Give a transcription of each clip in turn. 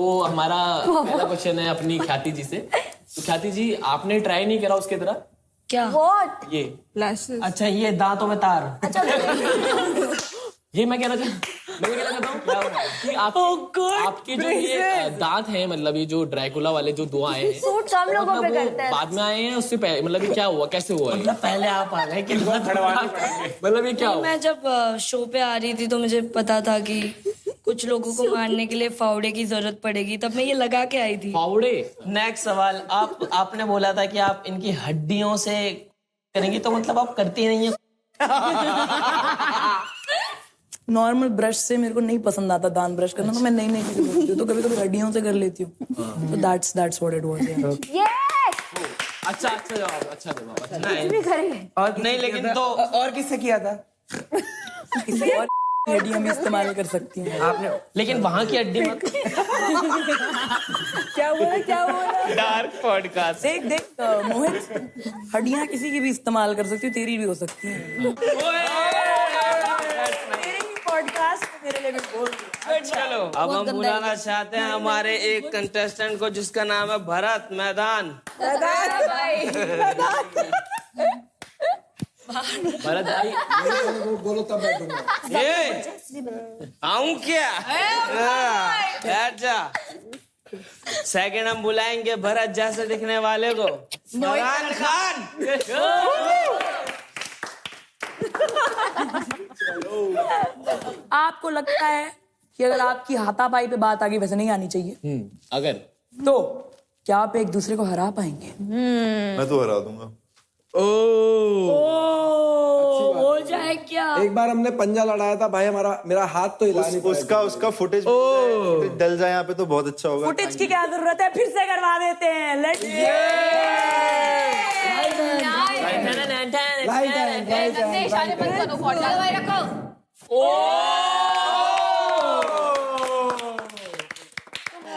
तो हमारा पहला क्वेश्चन है अपनी ख्याति जी से। तो ख्याति जी, आपने ट्राई नहीं करा उसकी तरह? क्या? What? ये अच्छा, ये दांतों में तार। अच्छा ये मैं कहना चाहता हूँ कि आपके जो ये दांत हैं, मतलब ये जो ड्रैकुला वाले जो दो आए हैं, सूट कम लोगों पे मतलब वो करते हैं। बाद में आए हैं उससे पहले, मतलब ये क्या हुआ, कैसे हुआ ये? मतलब पहले आप आ गए कि मतलब ये क्या हुआ? मैं जब शो पे आ रही थी तो मुझे पता था कि कुछ लोगों को मारने के लिए फावड़े की जरूरत पड़ेगी, तब मैं ये लगा के आई थी। फावड़े? नेक्स्ट सवाल, आपने बोला था कि आप इनकी हड्डियों से करेंगी, तो मतलब आप करती नहीं है? नॉर्मल ब्रश से मेरे को नहीं पसंद आता दांत ब्रश करना, तो मैं नई नई चीजें करती हूँ, तो कभी कभी हड्डियों से कर लेती हूँ। तो दैट्स व्हाट इट वाज। अच्छा जवाब, अच्छा जवाब। अच्छा, नहीं करेंगे और नहीं, लेकिन तो और किससे किया था? किसी और हड्डियां भी इस्तेमाल कर सकती हैं आपने, लेकिन वहां की हड्डी मत। क्या बोला? Dark podcast. देख मोहित, हड्डियां किसी की भी इस्तेमाल कर सकती हूँ, तेरी भी हो सकती हैं। पॉडकास्ट मेरे लिए भी बोल दिया। चलो अब हम बुलाना चाहते हैं हमारे एक कंटेस्टेंट को, जिसका नाम है भरत मैदान। भरत भाई, बोलो तब बैठूंगा। ये आऊं क्या? बैठ जा। सेकंड हम बुलाएंगे भरत जैसे दिखने वाले को, इमरान खान। आपको लगता है कि अगर आपकी हाथापाई पे बात आगे वैसे नहीं आनी चाहिए, अगर तो क्या आप एक दूसरे को हरा पाएंगे? मैं तो हरा दूंगा। हो जाए क्या? एक बार हमने पंजा लड़ाया था भाई, मेरा हाथ तो हिला नहीं पाया। उसका फुटेज डल जाए यहाँ पे तो बहुत अच्छा होगा। फुटेज की क्या जरूरत है, फिर से करवा देते हैं। लेट्स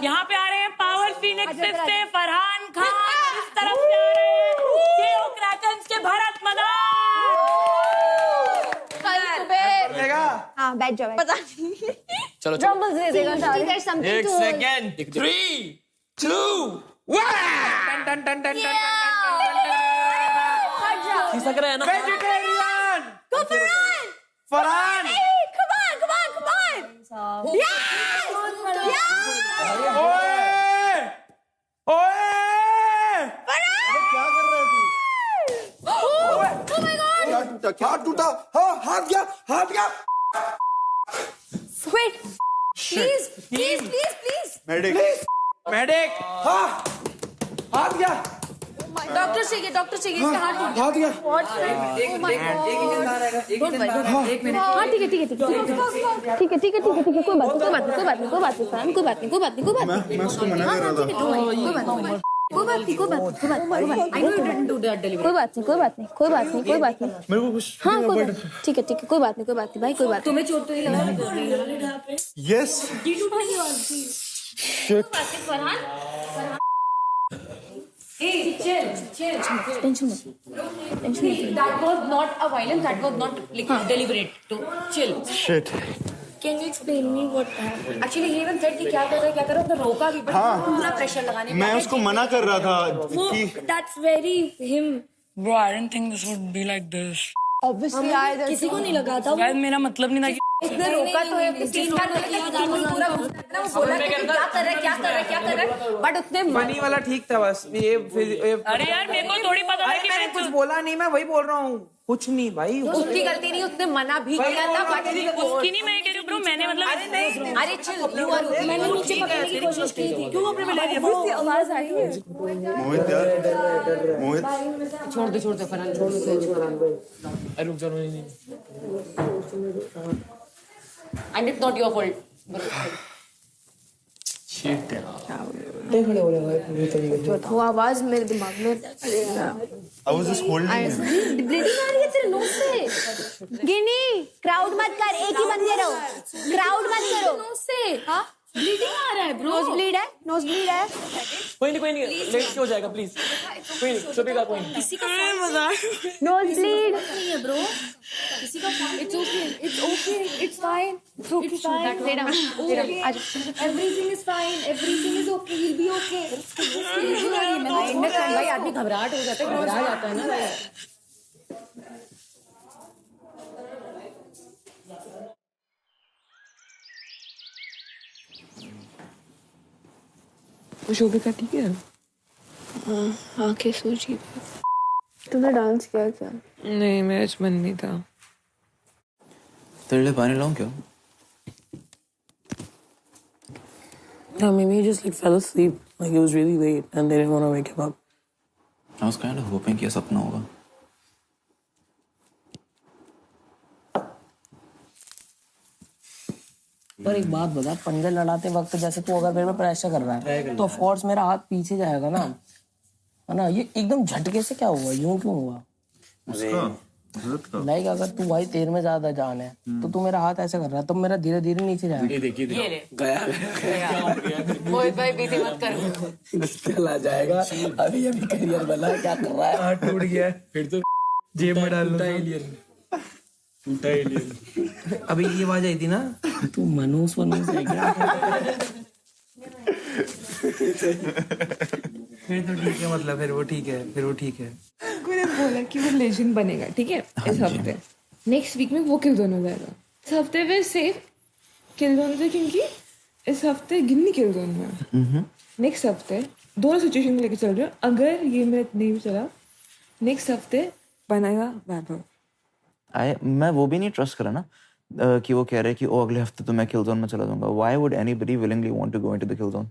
यहाँ पे आ रहे हैं पावर फीनिक्स से फरहान खान, इस तरफ से आ रहे हैं केओ क्रैकन्स के भरत मैदान। हाँ बैठ जाओ। पता नहीं चलो ड्रम्बल्स दे देगा सारे। एक सेकेंड, 3, 2, 1। खिसक रहे हैं ना? Vegetarian Farhan. Come on. Yes! ओए क्या कर रहे तू? Oh my God! हाथ टूटा। हाँ, हाथ गया। Wait. Please. मेडिक। हाँ, हाथ गया। डॉक्टर चाहिए इसका हाथ टूट गया। हाथ गया। हाँ ठीक है कोई बात नहीं। मैं उसको मना कर रहा था। कोई बात नहीं। मेरे को कुछ हाँ ठीक है कोई बात नहीं भाई, कोई बात। तुम्हें चोट तो नहीं लगा? यस टेंशन मत। That was not a violence. That was not like deliberate. To chill. Shit. Can you explain me what happened? Actually, he even said कि क्या कर रहा है, उसने रोका भी, but पूरा प्रेशर लगाने। मैं उसको मना कर रहा था कि That's very him. Bro, I didn't think this would be like this. Obviously, किसी को नहीं लगा था। शायद मेरा मतलब नहीं था कि उसने रोका तो है, पूरा वो बोला कि क्या कर रहा है, बट उसने मनी वाला ठीक था बस। ये अरे यार मेरे को थोड़ी पता था कि मैंने कुछ बोला नहीं, मैं वही बोल रहा हूँ। कुछ नहीं भाई, उसकी गलती नहीं, उसने मना भी किया था, बट उसकी नहीं, मैं कह रही हूँ ब्रो, मैंने मतलब अरे चिल, यू आर मैंने नीचे पकड़ने की कोशिश की थी। क्यों अपने में ले लिया? आवाज आई है। मोहित यार, मोहित छोड़ दे फरहान, छोड़ दे। अरे रुक जाओ, नहीं। And it's not your fault. Shit वो आवाज मेरे दिमाग में I was just holding him. Bleeding आ रही है तेरे नोज से। गिनी क्राउड मत कर, एक ही बंदे रहो, क्राउड मत करो। नोज से हाँ ब्लीडिंग आ रहा है ब्रो, नोज ब्लीड है, नोज ब्लीड है। कोई नहीं लेट हो जाएगा प्लीज, कोई नहीं चुपेगा, कोई नहीं। किसी का नोज ब्लीड नहीं है ब्रो, किसी का it's okay, it's okay, it's fine, it's okay, lay down, everything is fine, everything is okay, he'll be okay। भाई आदमी घबराहट हो जाता है, घबरा जाता है ना भाई। शोभिका ठीक है? आंखें सूजी। तुमने डांस किया क्या? नहीं, मेरा आज मन नहीं था। तेरे लिए पानी लाऊं क्या? Yeah, maybe he just like fell asleep. Like it was really late and they didn't want to wake him up. I was kind of hoping कि ये सपना होगा। पर एक बात बता, पंजे लड़ाते वक्त जैसे तू अगर मेरे पे प्रेशर कर रहा है तो ऑफ कोर्स मेरा हाथ पीछे जाएगा ना, है ना? ये एकदम झटके से क्या हुआ, यूं क्यों हुआ? लाइक अगर तू भाई तेरे में ज्यादा जान है तो तू मेरा हाथ ऐसे कर रहा है तो मेरा धीरे धीरे नीचे जाएगा। ये देखिए गया मोहित भाई पीछे मत कर, चला जाएगा। अभी अभी करियर बना, क्या कर रहा है? हाथ टूट गया फिर तो जेब में डाल लो। अभी ये आवाज आई थी ना, तू मनोज है क्या? फिर तो ठीक है, मतलब फिर वो ठीक है। मैंने बोला कि वो लेजेंड बनेगा, ठीक है, इस हफ्ते। नेक्स्ट वीक में वो किल दोनों हो जाएगा। इस हफ्ते फिर सेफ किल दोनों थे क्योंकि इस हफ्ते गिन्नी किल दोनों है। नेक्स्ट हफ्ते दोनों सिचुएशन लेके चल रहे हो। अगर ये मेरा नहीं भी चला, नेक्स्ट हफ्ते बनेगा वैभव। मैं वो भी नहीं ट्रस्ट करा ना कि वो कह रहे कि ओ अगले हफ्ते तो मैं किल जोन में चला जाऊंगा। Why would anybody willingly want to go into the kill zone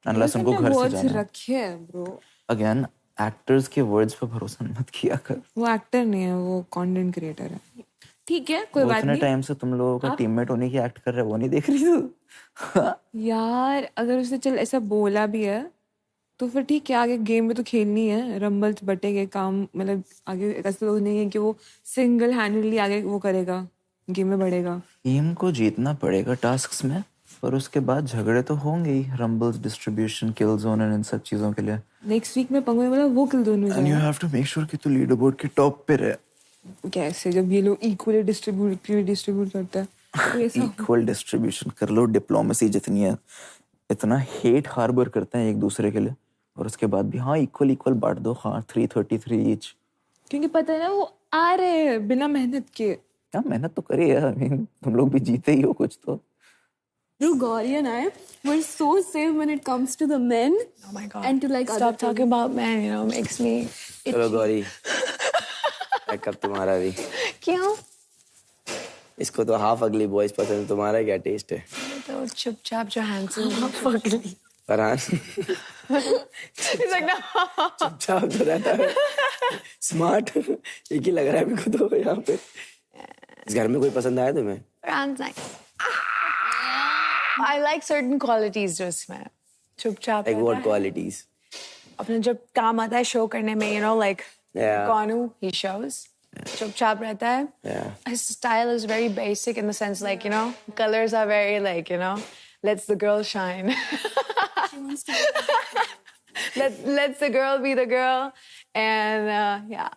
unless उनको घर से जाना है। रखे है ब्रो। अगेन एक्टर्स के वर्ड्स पे भरोसा मत किया कर। वो एक्टर नहीं है, वो कंटेंट क्रिएटर है। ठीक है, कोई बात इतने नहीं। टाइम से तुम लोगों का टीममेट होने की एक्ट कर रहा है, वो नहीं देख रही तू? यार अगर उसने चल ऐसा बोला भी है तो फिर ठीक है, आगे गेम में तो खेलनी है, रंबल्स बटेंगे काम, मतलब आगे ऐसा तो नहीं है कि वो सिंगल हैंडली आगे वो करेगा, गेम में बढ़ेगा। टीम को जीतना पड़ेगा टास्क्स में, पर उसके बाद झगड़े तो होंगे ही, रंबल्स, डिस्ट्रीब्यूशन, किल जोन और इन सब चीजों के लिए। नेक्स्ट वीक में पंगो में बोला वो किल दोनों and you have to make sure कि तू लीडर बोर्ड के टॉप पे रहे। कैसे, जब ये लोग इक्वली डिस्ट्रीब्यूट करते हैं तो ऐसा इक्वल डिस्ट्रीब्यूशन कर लो। डिप्लोमेसी जितनी है, इतना हेट हार्बर करते हैं एक दूसरे के लिए, और उसके बाद भी हाँ इक्वल बांट दो। हाँ 333 ईच, क्योंकि पता है ना वो आ रहे हैं बिना मेहनत के। क्या मेहनत तो करी है। I mean, तुम लोग भी जीते ही हो कुछ तो। Gauri and I were so same when it comes to the men. Oh my god. And to like Stop talking about men, you know, makes me चलो गौरी, कब तुम्हारा भी। क्यों? इसको तो हाफ अगली बॉयज पसंद है, तुम्हारा क्या टेस्ट है? तो चुपचाप जो हैंडसम फरहान चुपचाप तो रहता है, स्मार्ट एक ही लग रहा है मेरे को तो यहाँ पे। इस घर में कोई पसंद आया तुम्हें? Farhan's nice. I like certain qualities जो इसमें चुपचाप Like what qualities? अपने जब काम आता है शो करने में, you know, like Yeah. Konu, he shows. चुपचाप रहता है. Yeah. His style is very basic in the sense, like, you know, colors are very, like, you know, lets the girl shine. Lets the girl be the girl, and yeah,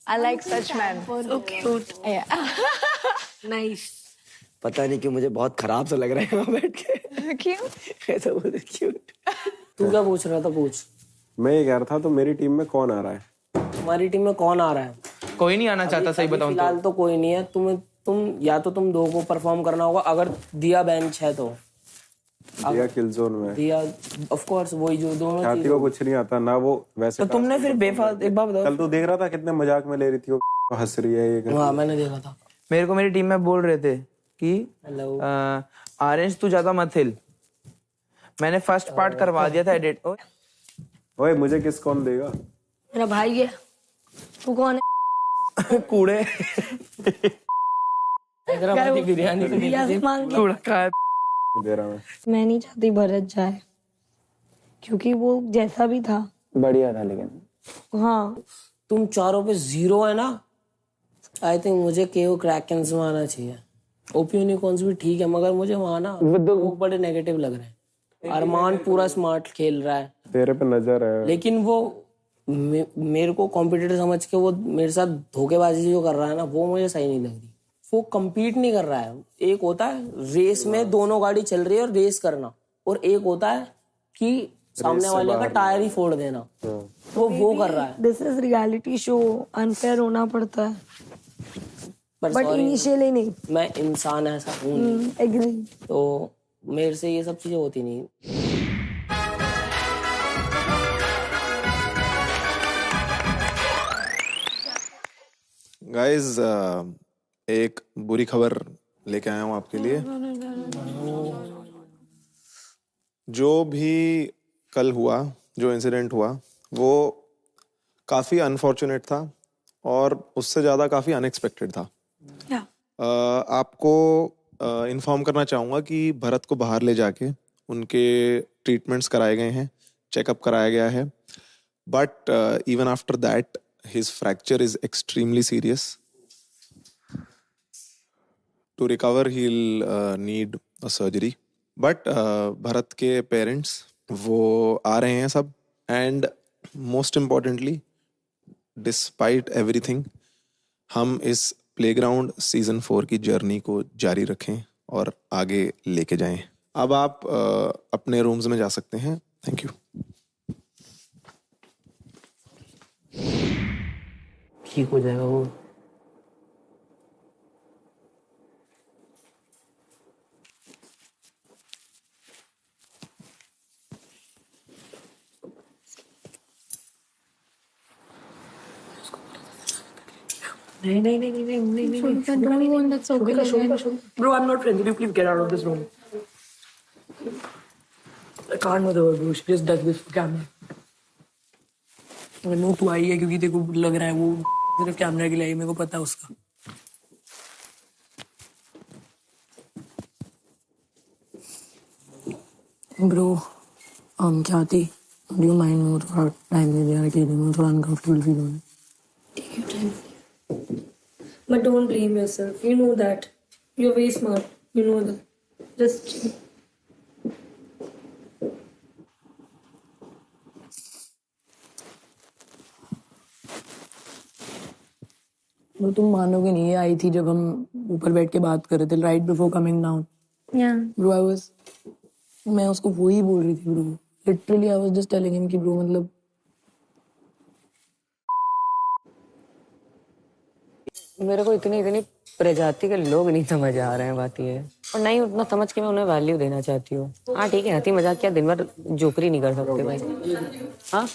I like such men. so cute. Yeah. Nice. पता नहीं क्यों मुझे बहुत खराब सा लग रहा है यहाँ बैठ के। क्यों? ऐसा बोले क्यूट। तू क्या पूछ रहा था? पूछ। मैं ये कह रहा था, तो मेरी टीम में कौन आ रहा है? तुम्हारी टीम में कौन आ रहा है? कोई नहीं आना चाहता, सही बताऊं तो। फिलहाल तो कोई नहीं है। तुम या तो तुम दो को परफॉर्म करना होगा, अगर दिया बेंच है तो। दिया किल जोन में। दिया ऑफ कोर्स वही जो दोनों ख्याति को कुछ नहीं आता ना, वो वैसे। तो तुमने फिर बेफालतू, एक बात बताओ, कल तो देख रहा था कितने मजाक में ले रही थी वो, हंस रही है ये। हाँ मैंने देखा था। मेरे को मेरी टीम में बोल रहे थे कि हेलो ऑरेंज तू ज्यादा मत हिल। मैंने फर्स्ट पार्ट करवा दिया था एडिट। ओए मुझे किस कौन देगा? मेरा भाई है। तू कौन है? कूड़े हैदराबादी बिरयानी तो नहीं मांग कूड़ा खा दे रहा मैं नहीं चाहती भरत जाए, क्योंकि वो जैसा भी था बढ़िया था। लेकिन हाँ, तुम चारों पे 0 है ना। आई थिंक मुझे केओ क्रैकेंस में आना चाहिए। ओपी यूनिकॉर्न्स भी ठीक है, मगर मुझे वहाँ ना वो बड़े नेगेटिव लग रहे हैं। अरमान पूरा स्मार्ट खेल रहा है, तेरे पे नजर है, लेकिन वो मेरे को कॉम्पिटिटर समझ के वो मेरे साथ धोखेबाजी जो कर रहा है ना, वो मुझे सही नहीं लग रही। वो compete नहीं कर रहा है। एक होता है रेस में दोनों गाड़ी चल रही है और रेस करना, और एक होता है कि सामने वाले का टायर ही फोड़ देना, तो वो कर रहा है। This is reality show, unfair होना पड़ता है, पर बट sorry, इनिशियली नहीं। मैं इंसान ऐसा हूँ नहीं, एग्री। तो मेरे से ये सब चीजें होती नहीं। गाइस एक बुरी खबर लेके आया हूँ आपके लिए। जो भी कल हुआ, जो इंसिडेंट हुआ, वो काफी अनफॉर्चुनेट था और उससे ज्यादा काफी अनएक्सपेक्टेड था। आपको इन्फॉर्म करना चाहूंगा कि भरत को बाहर ले जाके उनके ट्रीटमेंट्स कराए गए हैं, चेकअप कराया गया है, but even after that his fracture is extremely serious. To recover he'll need a surgery, but Bharat के पेरेंट्स वो आ रहे हैं सब, and most importantly despite everything हम इस प्लेग्राउंड सीजन 4 की जर्नी को जारी रखें और आगे लेके जाएं। अब आप अपने रूम्स में जा सकते हैं। Thank you. ठीक हो जाएगा वो। नहीं। Bro, I'm not friends. Will you please get out of this room? I can't with her, bro. She just does this for camera. मैं तू आई है क्योंकि तेरे को लग रहा है वो सिर्फ कैमरा के लिए आई, मेरे को पता है उसका। ब्रो क्या थी, डू यू माइंड वो थोड़ा टाइम दे दिया अकेले में, थोड़ा अनकंफर्टेबल फील हो रहा है। Take your time. But don't blame yourself. You know that. You're very smart. You know that. Just chill. वो तुम मानोगे नहीं, ये आई थी जब हम ऊपर बैठ के बात कर रहे थे, right before coming down. Bro मैं उसको वो ही बोल रही थी bro, literally I was just telling him कि ब्रो मतलब मेरे को इतनी प्रजाति के लोग नहीं समझ आ रहे हैं, बात ये है। और नहीं उतना समझ के मैं उन्हें वैल्यू देना चाहती हूँ। हाँ ठीक है, हंसी मजाक क्या दिन भर जोकरी नहीं कर सकते भाई। हाँ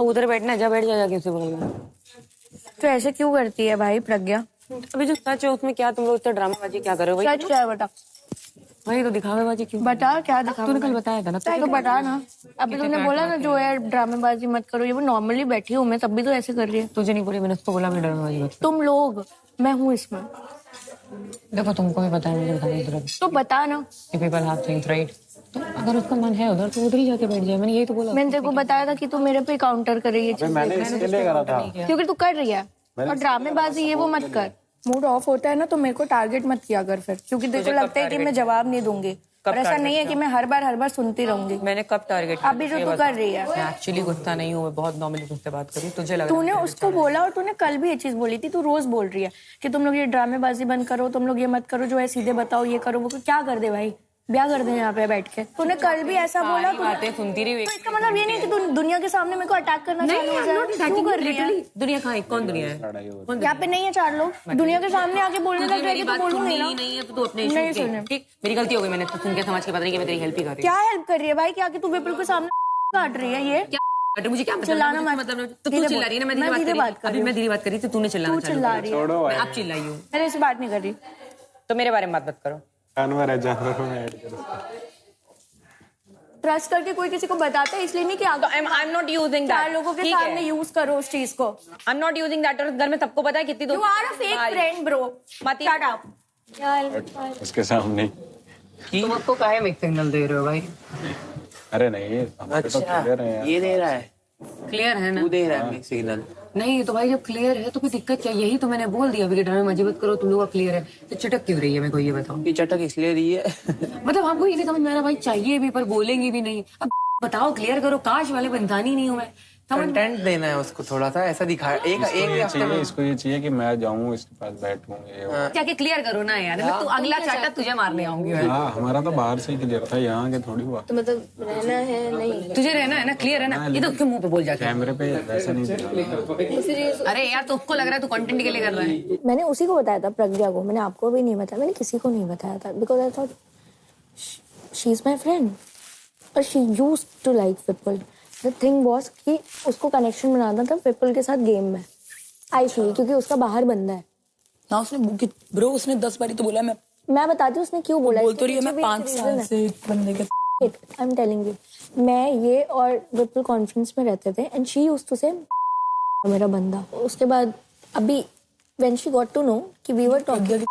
उधर बैठना, जा बैठ जाके उससे बगल में। तो ऐसे क्यों करती है भाई प्रज्ञा? अभी जो सच है उसमें क्या तुम लोग इतना ड्रामाबाजी क्या कर रहे हो भाई? सच क्या है बता? वही तो दिखावेबाजी क्यों? बता क्या दिखावा? तूने कल बताया था ना, तो बता ना। अभी तूने बोला ना जो है ड्रामेबाजी मत करो, ये वो नॉर्मली बैठी हूँ मैं, तब भी तो ऐसे कर रही है। तुझे नहीं बोली मैंने, उसको बोला मैं ड्रामेबाजी मत। तुम लोग, मैं हूँ इसमें। देखो तुमको भी पता है, मुझे बताने की जरूरत तो बता ना। पीपल हैव थिंग्स राइट, तो अगर उसका मन है उधर तो उधर ही जाके बैठ जाए। मैंने यही तो बोला। मैंने तेरे को बताया था कि तू मेरे पे काउंटर कर रही है, मैंने इसके लिए करा था क्योंकि तू कर रही है। और ड्रामेबाजी ये वो मत कर। मूड ऑफ होता है ना तो मेरे को टारगेट मत किया कर फिर, क्योंकि तेरे को लगता है कि मैं जवाब नहीं दूंगी। और ऐसा नहीं है कि मैं हर बार सुनती रहूंगी। मैंने कब टारगेट? अभी जो तू कर रही है। मैं एक्चुअली गुस्सा नहीं हूँ, मैं बहुत नॉर्मली तुझसे बात करी। तुझे लगा तूने उसको बोला, और तूने कल भी ये चीज बोली थी। तू रोज बोल रही है कि तुम लोग ये ड्रामेबाजी बंद करो, तुम लोग ये मत करो, जो है सीधे बताओ, ये करो वो करो। क्या कर दे भाई, ब्याह कर दे यहाँ पे बैठ के। तूने कल भी ऐसा बोला। बातें सुनती रही। तो इसका मतलब ये नहीं कि तू दुनिया के सामने मेरे को अटैक करना चालू हो जाए। क्यों कर रही है? दुनिया कहाँ है? कौन दुनिया है? यहाँ पे नहीं है 4 लोग। दुनिया के सामने आके बोलने लग जाएगी तो बोलूंगी ना। नहीं है तो तू अपने नहीं सुने। ठीक, मेरी गलती हो गई। मैंने सुन के समझ के पता नहीं कि मैं तेरी हेल्प ही कर रही हूँ। क्या हेल्प कर रही है भाई? क्या कि तू विपुल के सामने काट रही है? ये अरे मुझे क्या चिल्लाना मत। मतलब तो तू चिल्ला रही है ना, मैं धीरे बात कर रही हूँ। अभी मैं धीरे बात कर रही थी, तूने चिल्लाना तू चिल्ला रही है। मैं अब चिल्लाई हूँ। मैंने इसे बात नहीं कर रही। तो मेरे बारे में बात मत करो। जानवर है, जानवरों में ऐड करो। ट्रस्ट करके कोई किसी को बताता है इसलिए नहीं कि I am not using that. 4 लोगों के सामने यूज करो उस चीज को। I am not using that. और घर में सबको पता है कितनी you are a fake friend bro. मत शट अप। उसके सामने तुम आपको काहे मिक्स सिग्नल दे रहे हो भाई? अरे नहीं, अच्छा ये दे रहा है। क्लियर है ना? तू दे रहा है सिग्नल। नहीं तो भाई जब क्लियर है तो कोई दिक्कत क्या? यही तो मैंने बोल दिया कि ड्रामे मजे मत करो, तुम लोग का क्लियर है तो चटक क्यों रही है? मेरे को ये बताओ। ये चटक इसलिए रही है मतलब हमको ये नहीं समझ में आ रहा भाई, चाहिए भी पर बोलेंगे भी नहीं। अब बताओ क्लियर करो, काश वाले इंसान ही नहीं हूँ मैं। कंटेंट देना है उसको थोड़ा सा ऐसा दिखा। एक हफ्ते में इसको ये चाहिए कि मैं जाऊँ इसके पास बैठूं क्या कि क्लियर करो ना यार, मैं तू अगला चाटा तुझे मारने आऊंगी। हाँ हमारा तो बाहर से ही क्लियर था, यहाँ के थोड़ी हुआ। तो मतलब रहना है नहीं? तुझे रहना है ना, क्लियर है ना? ये तो क्यों मुंह पे बोल जाता है? कैमरे पे वैसा नहीं। अरे यार तुमको लग रहा है तू कंटेंट के लिए कर रहा है। मैंने उसी को बताया था, प्रज्ञा को। मैंने आपको भी नहीं बताया, मैंने किसी को नहीं बताया था, because I thought she is my friend और she used to like Vipul. The thing was कि उसको कनेक्शन बनाना था विपुल के साथ गेम में, आई फील, क्योंकि उसका बाहर बंदा है ना। उसने ब्रो उसने 10 बारी तो बोला। मैं बताती हूँ उसने क्यों बोला। बोल तो रही है मैं 5 साल से बंदे के। आई एम टेलिंग यू, मैं ये और विपुल कॉन्फ्रेंस में रहते थे एंड शी यूज्ड टू से मेरा बंदा। उसके बाद अभी when she got to know कि वी वर टॉकिंग,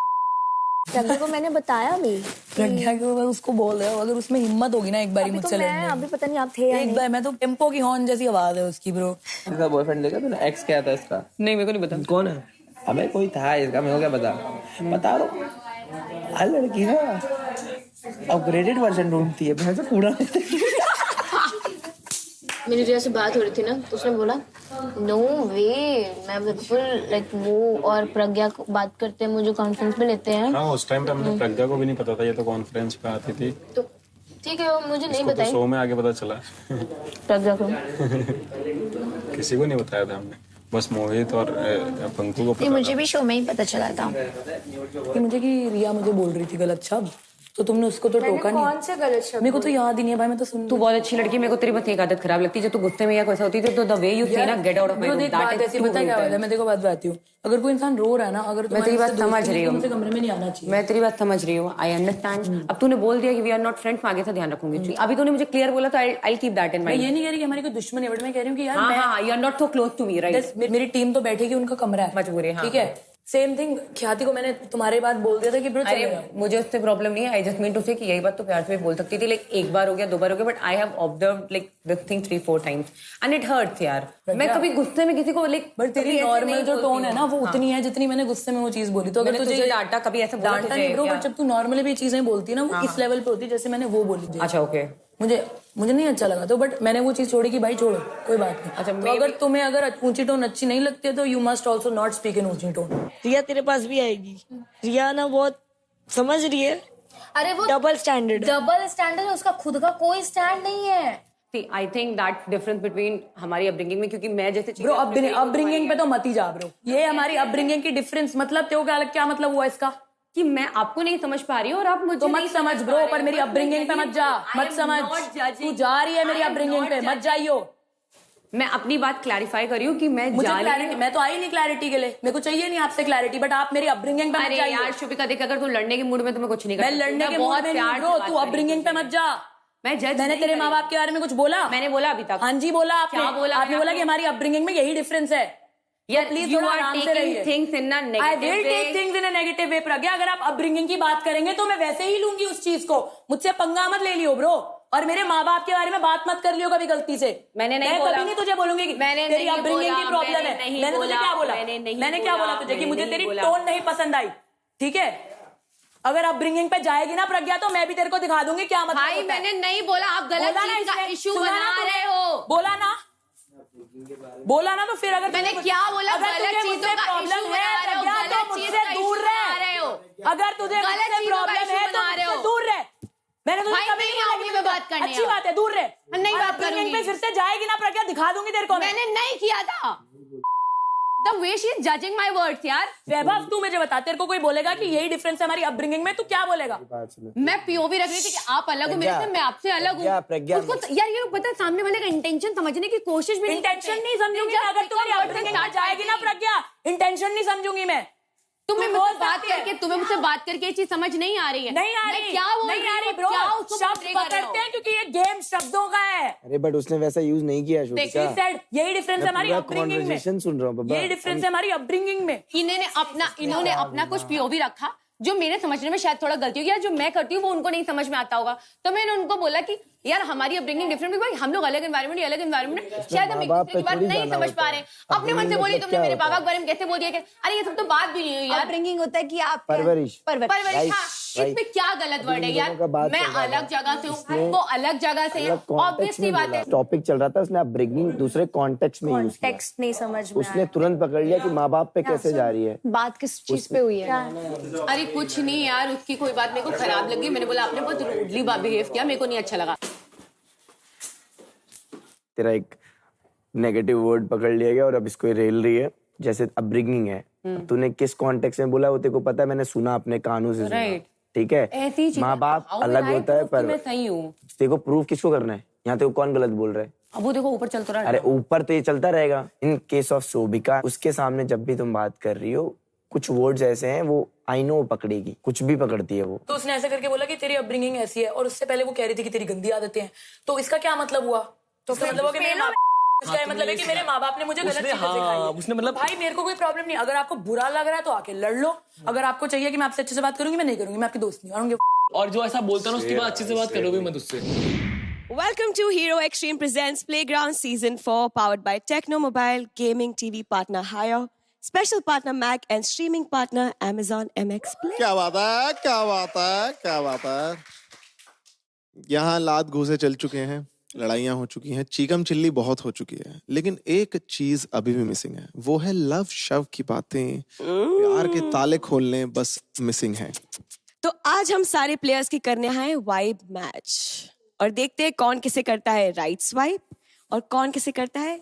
प्रज्ञा को मैंने बताया भी। प्रज्ञा को उसको बोल रहे हो, अगर उसमें हिम्मत होगी ना एक बारी मुझसे लड़ने। अभी पता नहीं आप थे या एक बार मैं तो टेम्पो की हॉर्न जैसी आवाज है उसकी ब्रो। इसका बॉयफ्रेंड देखा तूने? एक्स क्या था इसका? नहीं मेरे को नहीं पता कौन है। अबे कोई था इसका, मेरे को क्या पता। बता दो हर लड़की ना अपग्रेडेड वर्जन ढूंढती है। मैं तो कूड़ा मेरी रिया से बात हो रही थी ना तो उसने बोला नो वे, मैं बिल्कुल लाइक वो और प्रज्ञा को बात करते हैं, मुझे कॉन्फ्रेंस में लेते हैं। हाँ उस टाइम पे हमने प्रज्ञा को भी नहीं पता था, ये तो कॉन्फ्रेंस पे आती थी। तो ठीक है, वो मुझे नहीं तो बताई। शो में आगे पता चला प्रज्ञा को किसी को नहीं बताया था हमने, बस मोहित और पंकु को पता था। मुझे भी शो में ही पता चला था कि मुझे कि रिया मुझे बोल रही थी गलत शब्द, तो तुमने उसको तो टोका नहीं। कौन से गलत शब्द? मेरे को तो याद ही नहीं है भाई, मैं तो सुन। तू बहुत अच्छी लड़की, मेरे को तेरी बस एक आदत खराब लगती है, जब तू गुस्से में या कैसा होती थी तो द वे यू से ना get out of my room, that is पता क्या है, मैं तेरे को बात बताती हूँ। अगर कोई इंसान रो रहा है ना, अगर मैं तेरी बात समझ रही हूँ, कमरे में नहीं आना चाहिए। मैं तेरी बात समझ रही हूँ, आई अंडरस्टैंड। अब तूने बोल दिया कि वी आर नॉट फ्रेंड्स, मैं आगे से ध्यान रखूंगी। अभी तूने मुझे क्लियर बोला तो I keep that in mind. मैं ये नहीं कह रही कि हमारी कोई दुश्मन है, बट मैं कह रही हूँ कि यार हां you are not so close to me, right? मेरी टीम तो बैठेगी, उनका कमरा है, मजबूरी। ठीक है। सेम थिंग ख्याति को मैंने तुम्हारे बात बोल दिया था कि ब्रो अरे मुझे उससे प्रॉब्लम नहीं है, आई जस्ट मीन टू से कि यही बात तो प्यार से भी बोल सकती थी, लाइक एक बार हो गया 2 बार हो गया, but I have observed like this thing 3-4 times and it hurts यार। मैं कभी गुस्से में किसी को लाइक, बट तेरी नॉर्मल जो टोन है ना वो उतनी है जितनी मैंने गुस्से में वो चीज बोली। तो अगर तुझे डांटा कभी ऐसे डांटा नहीं ब्रो, बट जब तू नॉर्मली भी चीजें बोलती है ना वो इस लेवल पे होती है जैसे मैंने वो बोली। अच्छा ओके, मुझे नहीं अच्छा लगा तो, बट मैंने वो चीज छोड़ी कि भाई छोड़ो कोई बात नहीं। अच्छा तो अगर तुम्हें अगर ऊंची टोन अच्छी नहीं लगती है तो you must also not speak in ऊंची टोन। रिया तेरे पास भी आएगी। रिया ना बहुत समझ रही है। अरे वो डबल स्टैंडर्ड है, उसका खुद का कोई स्टैंड नहीं है। I think that difference between हमारी अपब्रिंगिंग में, क्योंकि मैं जैसे ब्रो अपब्रिंगिंग पे तो मत ही जा ब्रो। ये हमारी अपब्रिंगिंग की डिफरेंस मतलब क्या मतलब हुआ इसका कि मैं आपको नहीं समझ पा रही हूँ और आप मुझे तो मत समझ ब्रो, पर मेरी अपब्रिंगिंग पे मत जा, मत समझ। तू जा रही है मेरी अपब्रिंगिंग पे, मत जाइयो। मैं अपनी बात क्लैरिफाई कर रही हूँ कि मैं मैं तो आई नहीं क्लैरिटी के लिए, मेरे को चाहिए नहीं आपसे क्लैरिटी, बट आप मेरी अपब्रिंगिंग पे मत जाइए। यार शुभिका देख, अगर तू लड़ने के मूड में तो मैं कुछ नहीं कर मैं लड़ने के मूड में नहीं ब्रो, तू अपब्रिंगिंग पे मत जा। मैंने तेरे माँ बाप के बारे में कुछ बोला? मैंने बोला अभी तक। हाँ जी बोला आपने। क्या बोला? आपने बोला कि हमारी अपब्रिंगिंग में यही डिफरेंस है। Please you are taking things in a negative way. I will take things in a negative way Pragya. अगर आप अपब्रिंगिंग की बात करेंगे तो मैं वैसे ही लूंगी उस चीज को, मुझसे पंगा मत ले लियो ब्रो। और मेरे माँ बाप के बारे में बात मत कर लियो कभी गलती से। मैंने नहीं बोला, कभी नहीं तुझे बोलूंगी कि तेरी अपब्रिंगिंग की प्रॉब्लम है। मैंने तुझे क्या बोला? मैंने क्या बोला तुझे कि मुझे तेरी टोन नहीं पसंद आई, ठीक है? अगर अपब्रिंगिंग पे जाएगी ना प्रज्ञा तो मैं भी तेरे को दिखा दूंगी क्या मतलब। भाई मैंने नहीं बोला, आप गलत चीज का इशू बना रहे हो। बोला ना तो फिर अगर मैंने क्या बोला? गलत चीजों का इशू बना रहे हो, गलत चीज का इशू बना रहे हो। अगर तुझे गलत चीजों का इशू बना रहे हो, दूर रह। मैंने तुझे कभी नहीं आऊंगी मैं बात करने। अच्छी बात है, दूर रह। नहीं बात करूंगी। पे फिर से जाएगी ना प्रज्ञा, दिखा दूंगी तेरे को। मैंने नहीं किया था। The way she is judging my words यार। वैभव तू मुझे बता, तेरे को कोई बोलेगा कि यही डिफरेंस है हमारी अपब्रिंगिंग में, तू क्या बोलेगा? मैं पीओवी रख रही थी कि आप अलग हो मेरे से, मैं आपसे अलग हूँ। उसको यार ये लोग पता है, सामने वाले का इंटेंशन समझने की कोशिश भी इंटेंशन नहीं समझूंगी अगर तुम्हारी अपब्रिंगिंग में जाएगी ना प्रज्ञा, इंटेंशन नहीं समझूंगी मैं। तुम्हें मुझसे बात करके ये चीज समझ नहीं आ रही है। नहीं आ रही, क्या नहीं आ रही ब्रो। शब्द पकड़ते हैं क्योंकि ये गेम शब्दों का है। अरे बट उसने वैसा यूज नहीं किया। यही डिफरेंस है हमारी अपब्रिंगिंग में। सुन रहा हूँ, यही डिफरेंस है हमारी अपब्रिंगिंग में। इन्होंने अपना कुछ पीओवी रखा जो मेरे समझने में शायद थोड़ा गलती होगी, या जो मैं करती हूँ वो उनको नहीं समझ में आता होगा। तो मैंने उनको बोला कि यार हमारी अपब्रिंगिंग डिफरेंट, भाई हम लोग अलग एनवायरनमेंट, अलग एनवायरनमेंट, शायद हम एक दूसरे की बात नहीं समझ पा रहे। अपने मन से बोली तुमने मेरे पापा के बारे में कैसे बोल दिया? अरे ये सब तो बात भी नहीं हुई यार। अपब्रिंगिंग होता है कि आप परवरिश। हाँ, इसमें क्या गलत वर्ड है यार? मैं अलग जगह से हूँ, वो अलग जगह से है, ऑब्वियसली बात है। टॉपिक चल रहा था, उसने अपब्रिंगिंग दूसरे कॉन्टेक्स्ट में यूज किया। टेक्स्ट नहीं समझ में उसने तुरंत पकड़ लिया कि माँ बाप पे कैसे जा रही है बात, किस चीज पे हुई है। अरे कुछ नहीं यार, उसकी कोई बात मेरे को खराब लगी, मैंने बोला आपने बहुत रूडली बिहेव किया, मेरे को नहीं अच्छा लगा। तेरा एक नेगेटिव वर्ड पकड़ लिया गया और अब इसको रेल रही है, जैसे अपब्रिंगिंग है। तूने किस कॉन्टेक्स्ट में बोला वो तेरे को पता है, मैंने सुना अपने कानों से सुना, ठीक है। माँ बाप अलग होता है, पर मैं सही हूँ। तेरे को प्रूफ किसको करना है? यहाँ तेरे को कौन गलत बोल रहा है? अब वो देखो ऊपर चलता रहा है। अरे ऊपर तो ये चलता रहेगा। इन केस ऑफ शोभिका, उसके सामने जब भी तुम बात कर रही हो, कुछ वर्ड्स ऐसे हैं वो आई नो पकड़ेगी, कुछ भी पकड़ती है वो। तो उसने ऐसे करके बोला कि तेरी अपब्रिंगिंग ऐसी है, और उससे पहले वो कह रही थी कि तेरी गंदी आदतें हैं। तो इसका क्या मतलब हुआ? तो इसका मतलब हुआ कि इसका मतलब है कि मेरे माँ बाप ने मुझे गलत चीजें सिखाई। उसने मतलब भाई मेरे को कोई प्रॉब्लम नहीं, अगर आपको बुरा लग रहा है तो आके लड़ लो। अगर आपको चाहिए कि मैं आपसे अच्छे से बात करूंगी, मैं नहीं करूंगी, मैं आपकी दोस्त नहीं हूँ। और जो ऐसा बोलता है ना उसकी बात अच्छे से बात करो भी मत उससे। Welcome to Hero Extreme presents Playground Season 4, powered by Techno Mobile, gaming TV partner Hire, special partner Mac, and streaming partner Amazon MX Play. क्या बात है, क्या बात है, क्या बात है। यहाँ लात घूसे चल चुके हैं, लड़ाइयाँ हो चुकी हैं, चीकम चिल्ली बहुत हो चुकी है, लेकिन एक चीज अभी भी मिसिंग है, वो है लव शव की बातें, प्यार के ताले खोलने बस मिसिंग है। तो आज हम सारे प्लेयर्स की करने हैं वाइब मैच, और देखते हैं कौन किसे करता है राइट स्वाइप और कौन किसे करता है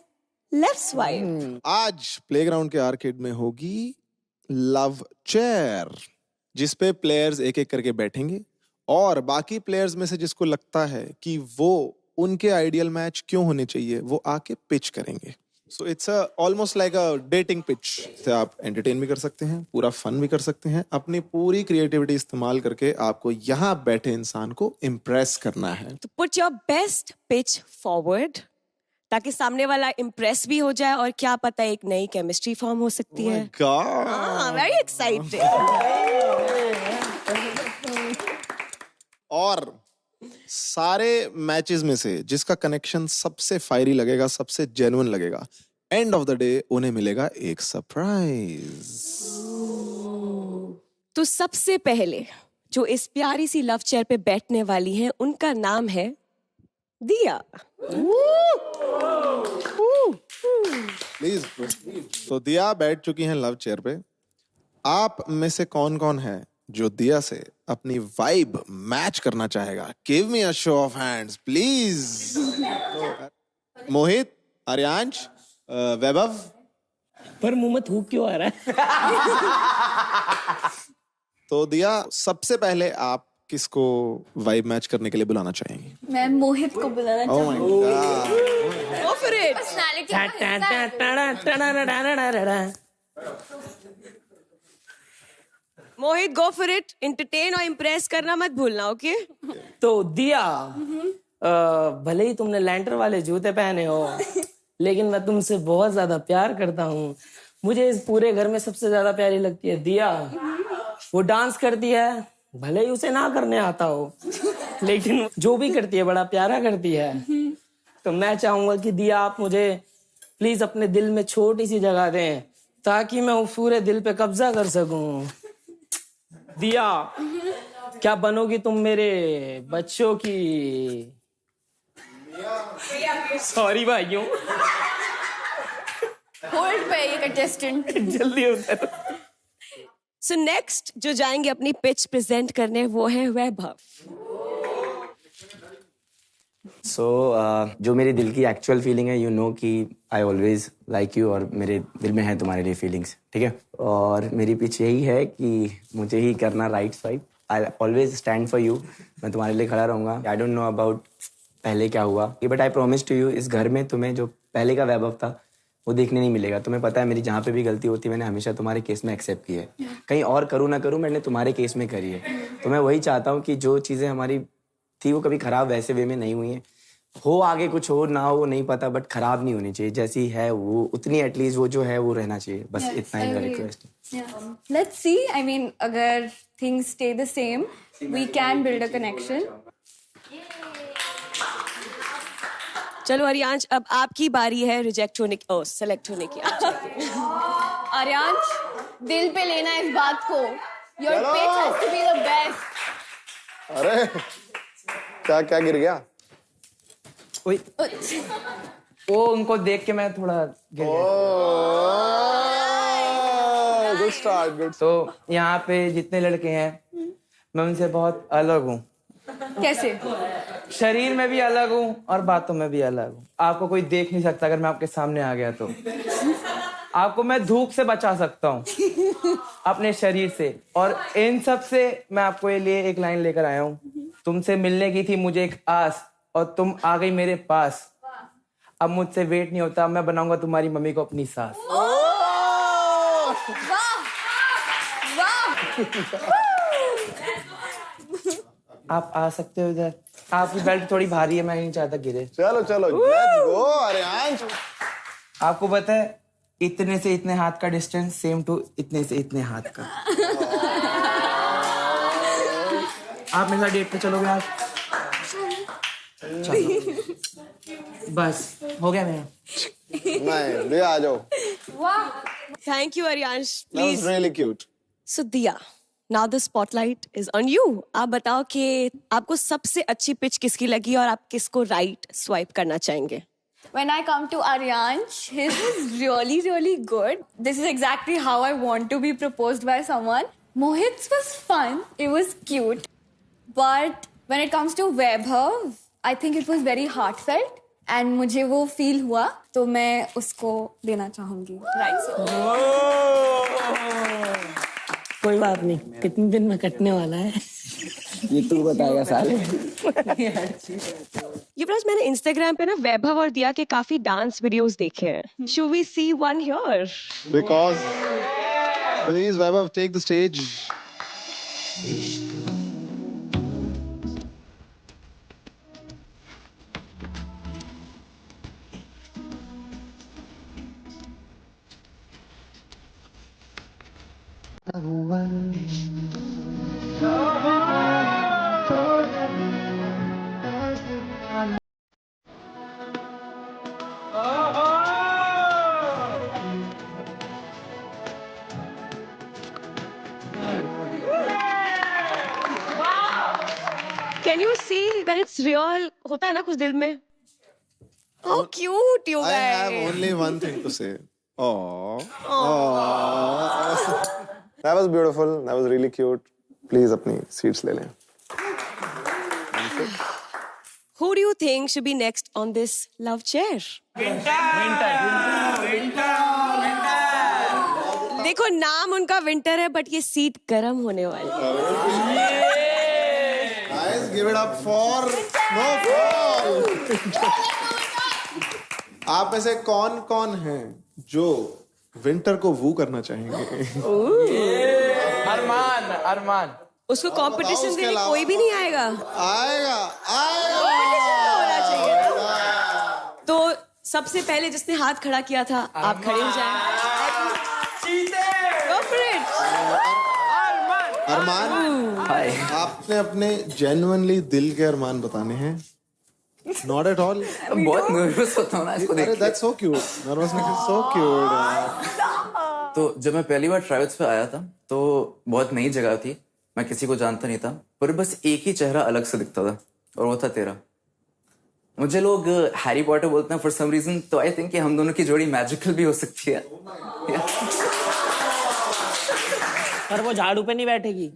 लेफ्ट स्वाइप। आज प्लेग्राउंड के आर्केड में होगी लव चेयर, जिसपे प्लेयर्स एक एक करके बैठेंगे और बाकी प्लेयर्स में से जिसको लगता है कि वो उनके आइडियल मैच क्यों होने चाहिए, वो आके पिच करेंगे। So it's almost like a dating pitch. से आप एंटरटेन भी कर सकते हैं, पूरा फन भी कर सकते हैं, अपनी पूरी क्रिएटिविटी इस्तेमाल करके आपको यहाँ बैठे इंसान को इम्प्रेस करना है। तो put your best pitch forward, ताकि सामने वाला इम्प्रेस भी हो जाए और क्या पता एक नई केमिस्ट्री फॉर्म हो सकती है। Very excited. और सारे मैचेस में से जिसका कनेक्शन सबसे फायरी लगेगा, सबसे जेन्युइन लगेगा, एंड ऑफ द डे उन्हें मिलेगा एक सरप्राइज। तो सबसे पहले जो इस प्यारी सी लव चेयर पे बैठने वाली हैं, उनका नाम है दिया। प्लीज। तो दिया बैठ चुकी हैं लव चेयर पे। आप में से कौन कौन है जो दिया से अपनी वाइब मैच करना चाहेगा? Give me a show of hands please. Mohit, Aryansh, Vaibhav. पर मुंह में थूक क्यों आ रहा है? तो दिया, सबसे पहले आप किसको वाइब मैच करने के लिए बुलाना चाहेंगी? मैं मोहित को बुलाना चाहूंगी। Go for it. पर्सनालिटी का हिस्सा है। मोहित गो फॉर इट। एंटरटेन और इम्प्रेस करना मत भूलना, ओके? तो दिया, भले ही तुमने लैंटर वाले जूते पहने हो, लेकिन मैं तुमसे बहुत ज्यादा प्यार करता हूँ। मुझे इस पूरे घर में सबसे ज्यादा प्यारी लगती है दिया। वो डांस करती है, भले ही उसे ना करने आता हो, लेकिन जो भी करती है बड़ा प्यारा करती है। तो मैं चाहूंगा कि दिया आप मुझे प्लीज अपने दिल में छोटी सी जगह दें, ताकि मैं वो पूरे दिल पे कब्जा कर सकूं। दिया, क्या बनोगी तुम मेरे बच्चों की? सॉरी भाइयों, होल्ड पे ये कंटेस्टेंट जल्दी उतर। सो नेक्स्ट जो जाएंगे अपनी पिच प्रेजेंट करने, वो है वैभव। सो जो मेरे दिल की एक्चुअल फीलिंग है, यू नो कि आई ऑलवेज लाइक यू, और मेरे दिल में है तुम्हारे लिए फीलिंग्स, ठीक है? और मेरी पिच यही है कि मुझे ही करना right swipe. I always stand for you. मैं तुम्हारे लिए खड़ा रहूंगा। आई डोंट नो अबाउट पहले क्या हुआ, but I promise to you, इस घर में तुम्हें जो पहले का वैभव था वो देखने नहीं मिलेगा। तुम्हें पता है मेरी जहाँ पे भी गलती होती है, मैंने हमेशा तुम्हारे केस में एक्सेप्ट की है। कहीं और करूँ ना करूँ, मैंने तुम्हारे केस में करी है। तो मैं वही चाहता हूँ कि जो चीज़ें हमारी थी वो कभी खराब वैसे वे में नहीं हुई है। हो आगे कुछ हो ना हो नहीं पता, बट खराब नहीं होनी चाहिए। जैसी है वो उतनी एटलीस्ट वो जो है वो रहना चाहिए। बस इतना ही मेरा रिक्वेस्ट है। लेट्स सी, आई मीन अगर things stay the same, we can build a connection. चलो आर्यांश, अब आपकी बारी है रिजेक्ट होने की, सेलेक्ट होने की। आर्यांश, दिल पे लेना इस बात को। Your pitch has to be the best. अरे क्या क्या गिर गया? वो उनको देख के मैं थोड़ा गिर गया। Good start, good. तो यहाँ पे जितने लड़के हैं मैं उनसे बहुत अलग हूँ। कैसे? शरीर में भी अलग हूँ और बातों में भी अलग हूँ। आपको कोई देख नहीं सकता अगर मैं आपके सामने आ गया तो। आपको मैं धूप से बचा सकता हूँ अपने शरीर से। और इन सब से मैं आपको ये लिए एक लाइन लेकर आया हूँ। तुमसे मिलने की थी मुझे एक आस और तुम आ गई मेरे पास। अब मुझसे वेट नहीं होता, मैं बनाऊंगा तुम्हारी मम्मी को अपनी सास। आप आ सकते हो इधर। आपकी बेल्ट थोड़ी भारी है, मैं नहीं चाहता गिरे। चलो चलो, लेट्स गो आर्यांश। आपको पता है इतने से इतने हाथ का डिस्टेंस सेम टू इतने से इतने हाथ का। आप मेरे साथ डेट पे चलोगे आज? चलो। बस हो गया मेरा। नहीं, दिया आ जाओ। Thank you Aaryansh. That was really cute. So Diya, now the spotlight is on you. आप बताओ कि आपको सबसे अच्छी पिच किसकी लगी और आप किसको राइट स्वाइप करना चाहेंगे? When I come to Aryansh, his is really, really good. This is exactly how I want to be proposed by someone. Mohit's was fun. It was cute. But when it comes to Vaibhav, I think it was very heartfelt. And मुझे वो feel हुआ, तो मैं उसको देना चाहूँगी. Right. कोई बात नहीं, कितने दिन में कटने वाला है ये तू बताएगा साले। युवराज, मैंने इंस्टाग्राम पे ना वैभव और दिया के काफी डांस वीडियोस देखे हैं। Should we see one here? Because please Vaibhav, take the stage. Can you see that it's real? होता है ना कुछ दिल में। How cute you guys. I have only one thing to say. Oh. That was beautiful. That was really cute. Please अपनी seats ले लें. Who do you think should be next on this love chair? Winter. देखो नाम उनका winter है, but ये seat गर्म होने वाली है। Guys, give it up for Snowfall. आप ऐसे कौन हैं जो विंटर को वू करना चाहेंगे? अरमान उसको कंपटीशन देने कोई भी नहीं आएगा। होना चाहिए ना। तो सबसे पहले जिसने हाथ खड़ा किया था, आप खड़े हो जाएं। अरमान, आपने अपने जेन्युइनली दिल के अरमान बताने हैं। Not at all. बहुत नर्वस होता हूँ ना इसको देख के। That's so cute. Nervousness is so cute. तो जब मैं पहली बार ट्रैवल्स पे आया था तो बहुत नई जगह थी, मैं किसी को जानता नहीं था, पर बस एक ही चेहरा अलग से दिखता था और वो था तेरा। मुझे लोग हैरी पॉटर बोलते हैं फॉर सम रीजन, तो आई थिंक कि हम दोनों की जोड़ी मैजिकल भी हो सकती है। पर वो झाड़ू पे नहीं बैठेगी।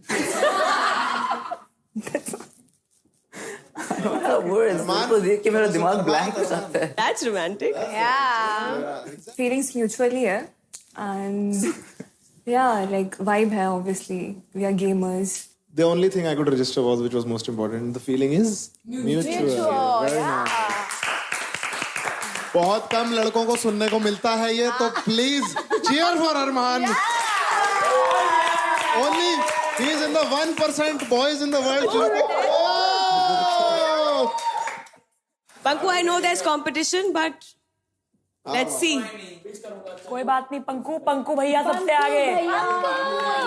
वो देख के मेरा दिमाग ब्लैंक हो जाता है। That's romantic. Yeah. Feelings mutually है, and yeah, like vibe है obviously. We are gamers. The only thing I could register was, which was most important, the feeling is mutual. Very nice. बहुत कम लड़कों को सुनने को मिलता है ये, तो please cheer for Armaan. Only he is in the 1% boys in the world. Panku, I know there's competition, but let's see. कोई बात नहीं पंकु भैया सबसे आगे।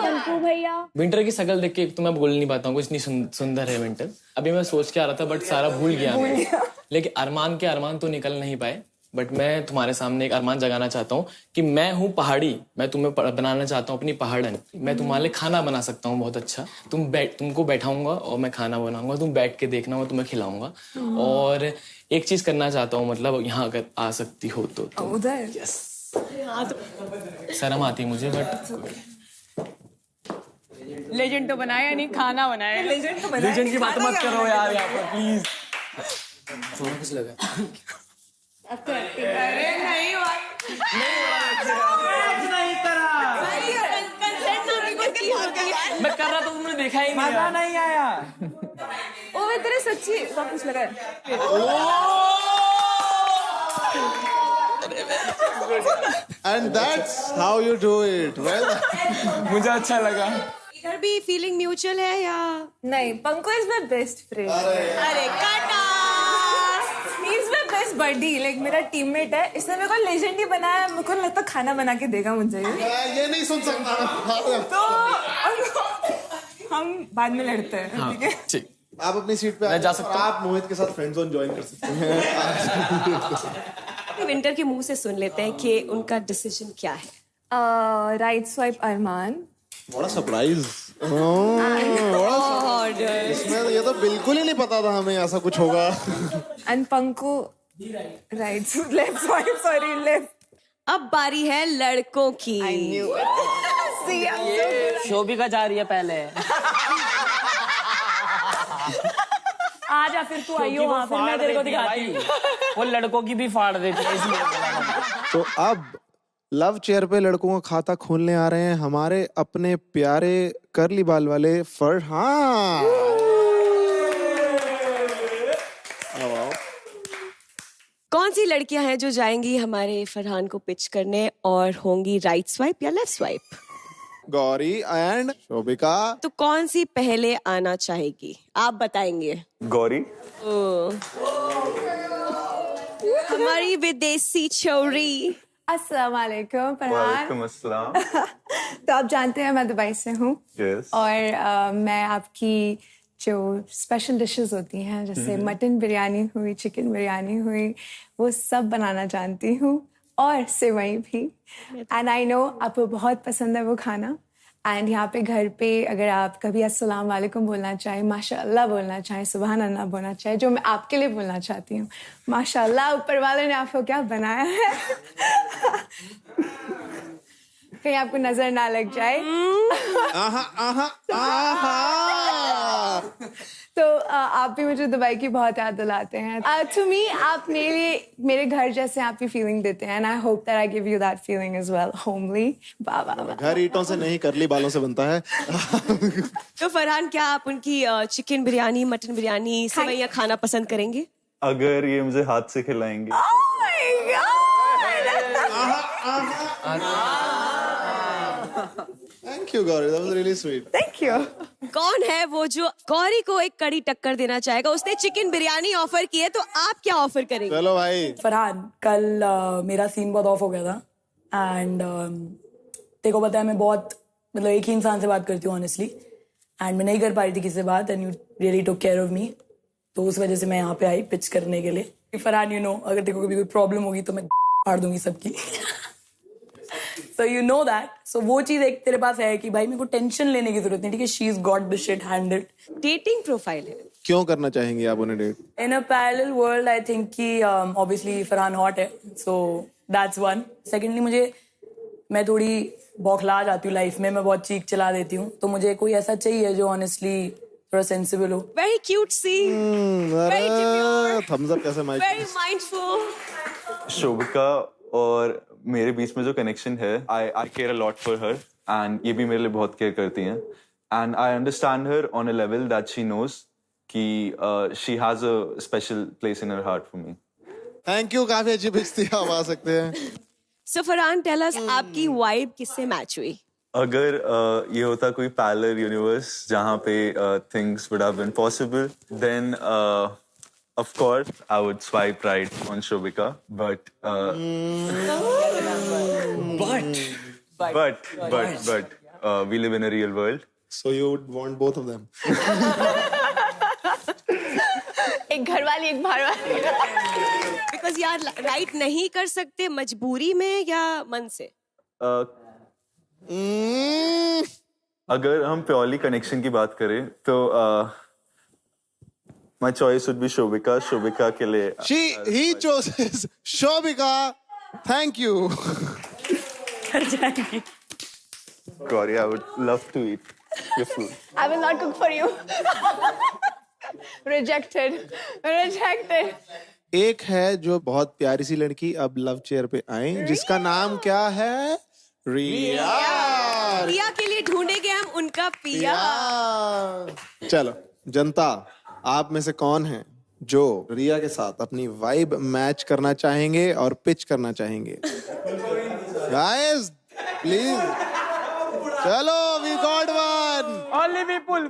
पंकु भैया विंटर की शक्ल देख के एक तो मैं बोल नहीं पाता हूँ, इतनी सुंदर है विंटर। अभी मैं सोच के आ रहा था बट सारा भूल गया मैं। लेकिन अरमान के अरमान तो निकल नहीं पाए। बट मैं तुम्हारे सामने एक अरमान जगाना चाहता हूँ कि मैं हूँ पहाड़ी, मैं तुम्हें बनाना चाहता हूँ अपनी पहाड़न। मैं तुम्हारे लिए खाना बना सकता हूँ बहुत अच्छा। तुमको बैठाऊंगा और मैं खाना बनाऊंगा, तुम बैठ के देखना, मैं तुम्हें खिलाऊंगा। और एक चीज करना चाहता हूँ, मतलब यहाँ अगर आ सकती हो तो उधर। यस। शर्म आती है मुझे बट लेजेंड तो बनाया नहीं, खाना बनाया। लेजेंड तो बनाया। लेजेंड की बात मत करो यार यहाँ पर प्लीज। थोड़ा कुछ लगा। अरे नहीं मैं कर रहा था, तुमने देखा ही नहीं। मजा नहीं आया। ओ मैं तेरे सच्ची सब कुछ लगा है। And that's how you do it. Well, मुझे अच्छा लगा। इधर भी फीलिंग म्यूचुअल है या नहीं? Panku is my best friend. अरे काटा। He is my best buddy, like मेरा टीममेट है। इसने मेरे को लेजेंड ही बनाया। मेरे को लगता खाना बना के देगा मुझे। ये नहीं सुन सकता। तो हम बाद में लड़ते हैं। हाँ, ठीक है ठीक। आप अपनी सीट पे जा सकता हूँ। आप मोहित के साथ फ्रेंड जोन ज्वाइन कर सकते हैं। विंटर के मुंह से सुन लेते हैं कि उनका डिसीजन क्या है। राइट स्वाइप अरमान। बड़ा सरप्राइज। इसमें ये तो बिल्कुल ही नहीं पता था हमें ऐसा कुछ होगा। And Panku right left swipe, sorry left. अब बारी है लड़कों की। शोभिका जा रही है पहले। आ जा फिर तू आइयो वहाँ, फिर मैं तेरे को दिखाती हूँ। वो लड़कों की भी फाड़ देती है इसलिए। तो अब लव चेयर पे लड़कों का खाता खोलने आ रहे हैं हमारे अपने प्यारे कर्ली बाल वाले फरहान। कौन सी लड़कियां हैं जो जाएंगी हमारे फरहान को पिच करने और होंगी राइट स्वाइप या left swipe? Gauri and Shobhika. तो कौन सी पहले आना चाहेगी, आप बताएंगे? गौरी। हमारी विदेशी छोरी। अस्सलाम वालेकुम फरहान। वालेकुम अस्सलाम। तो आप जानते हैं मैं दुबई से हूँ। Yes. और मैं आपकी जो स्पेशल डिशेस होती हैं जैसे मटन बिरयानी हुई, चिकन बिरयानी हुई, वो सब बनाना जानती हूँ और सेवई भी। एंड आई नो आपको बहुत पसंद है वो खाना। एंड यहाँ पे घर पे अगर आप कभी अस्सलाम वालेकुम बोलना चाहें, माशाअल्लाह बोलना चाहें, सुबहान अल्लाह बोलना चाहें, जो मैं आपके लिए बोलना चाहती हूँ, माशाअल्लाह ऊपर वाले ने आपको क्या बनाया है। कहीं आपको नजर ना लग जाए। आहा आहा आहा। तो आप भी मुझे दुबई की बहुत याद दिलाते हैं। टू मी आप मेरे लिए मेरे घर जैसे आप भी फीलिंग देते हैं। And I hope that I give you that feeling as well. Homely. घर ईंटों से नहीं कर्ली बालों से बनता है। तो फरहान क्या आप उनकी चिकन बिरयानी, मटन बिरयानी, सेवैयां खाना पसंद करेंगे? अगर ये मुझे हाथ से खिलाएंगे। Thank you, Gauri. That was really sweet. Thank you. कौन है वो जो गौरी को एक कड़ी टक्कर देना चाहेगा? उसने चिकन बिरयानी ऑफर की है, तो आप क्या ऑफर करेंगे? चलो भाई। फरहान कल मेरा सीन बहुत ऑफ हो गया था। एंड तेरे को पता है मैं बहुत मतलब एक ही इंसान से बात करती हूँ ऑनेस्टली। एंड मैं नहीं कर पा रही थी किसी से बात। And you really took care of me. तो उस वजह से मैं यहाँ पे आई पिच करने के लिए। फरहान यू नो अगर तेरे को कभी कोई प्रॉब्लम होगी तो मैं फाड़ दूंगी सबकी। So you know that. So वो चीज एक तेरे पास है कि भाई मेरे को टेंशन लेने की जरूरत नहीं, ठीक है? She's got the shit handled. Dating profile है। क्यों करना चाहेंगे आप उन्हें date? In a parallel world, I think कि obviously फरहान हॉट है, so that's one. Secondly मैं थोड़ी बौखला जाती हूँ लाइफ में, मैं बहुत चीख चला देती हूँ, तो मुझे कोई ऐसा चाहिए जो honestly थोड़ा सेंसिबल हो। Very cutesy. Very demure. Thumbs up कैसे माइक? Very mindful. शोभिका और मेरे बीच में जो कनेक्शन है, I care a lot for her and ये भी मेरे लिए बहुत केयर करती हैं। And I understand her on a level that she knows कि she has a special place in her heart for me. Thank you. काफी अच्छी पिच थी, आप आ सकते हैं। So फरहान टेल अस आपकी वाइब किससे मैच हुई? अगर ये होता कोई पैरेलल यूनिवर्स जहाँ पे things would have been possible, then Of course, I would swipe right on Shobika, but we live in a real world. So you would want both of them. एक घर वाली एक बाहर वाली. बिकॉज यार right नहीं कर सकते मजबूरी में या मन से. अगर हम प्योरली कनेक्शन की बात करें तो my choice would be Shobika. Shobika के लिए He chooses Shobika. Thank you. Gauri, I would love to eat your food. I will not cook for you. Rejected. एक है जो बहुत प्यारी सी लड़की अब लव चेयर पे आई जिसका नाम क्या है? रिया. रिया के लिए ढूंढेंगे हम उनका पिया. चलो जनता, आप में से कौन है जो रिया के साथ अपनी वाइब मैच करना चाहेंगे और पिच करना चाहेंगे? गाइस प्लीज, चलो, वी गॉट वन. ओनली विपुल.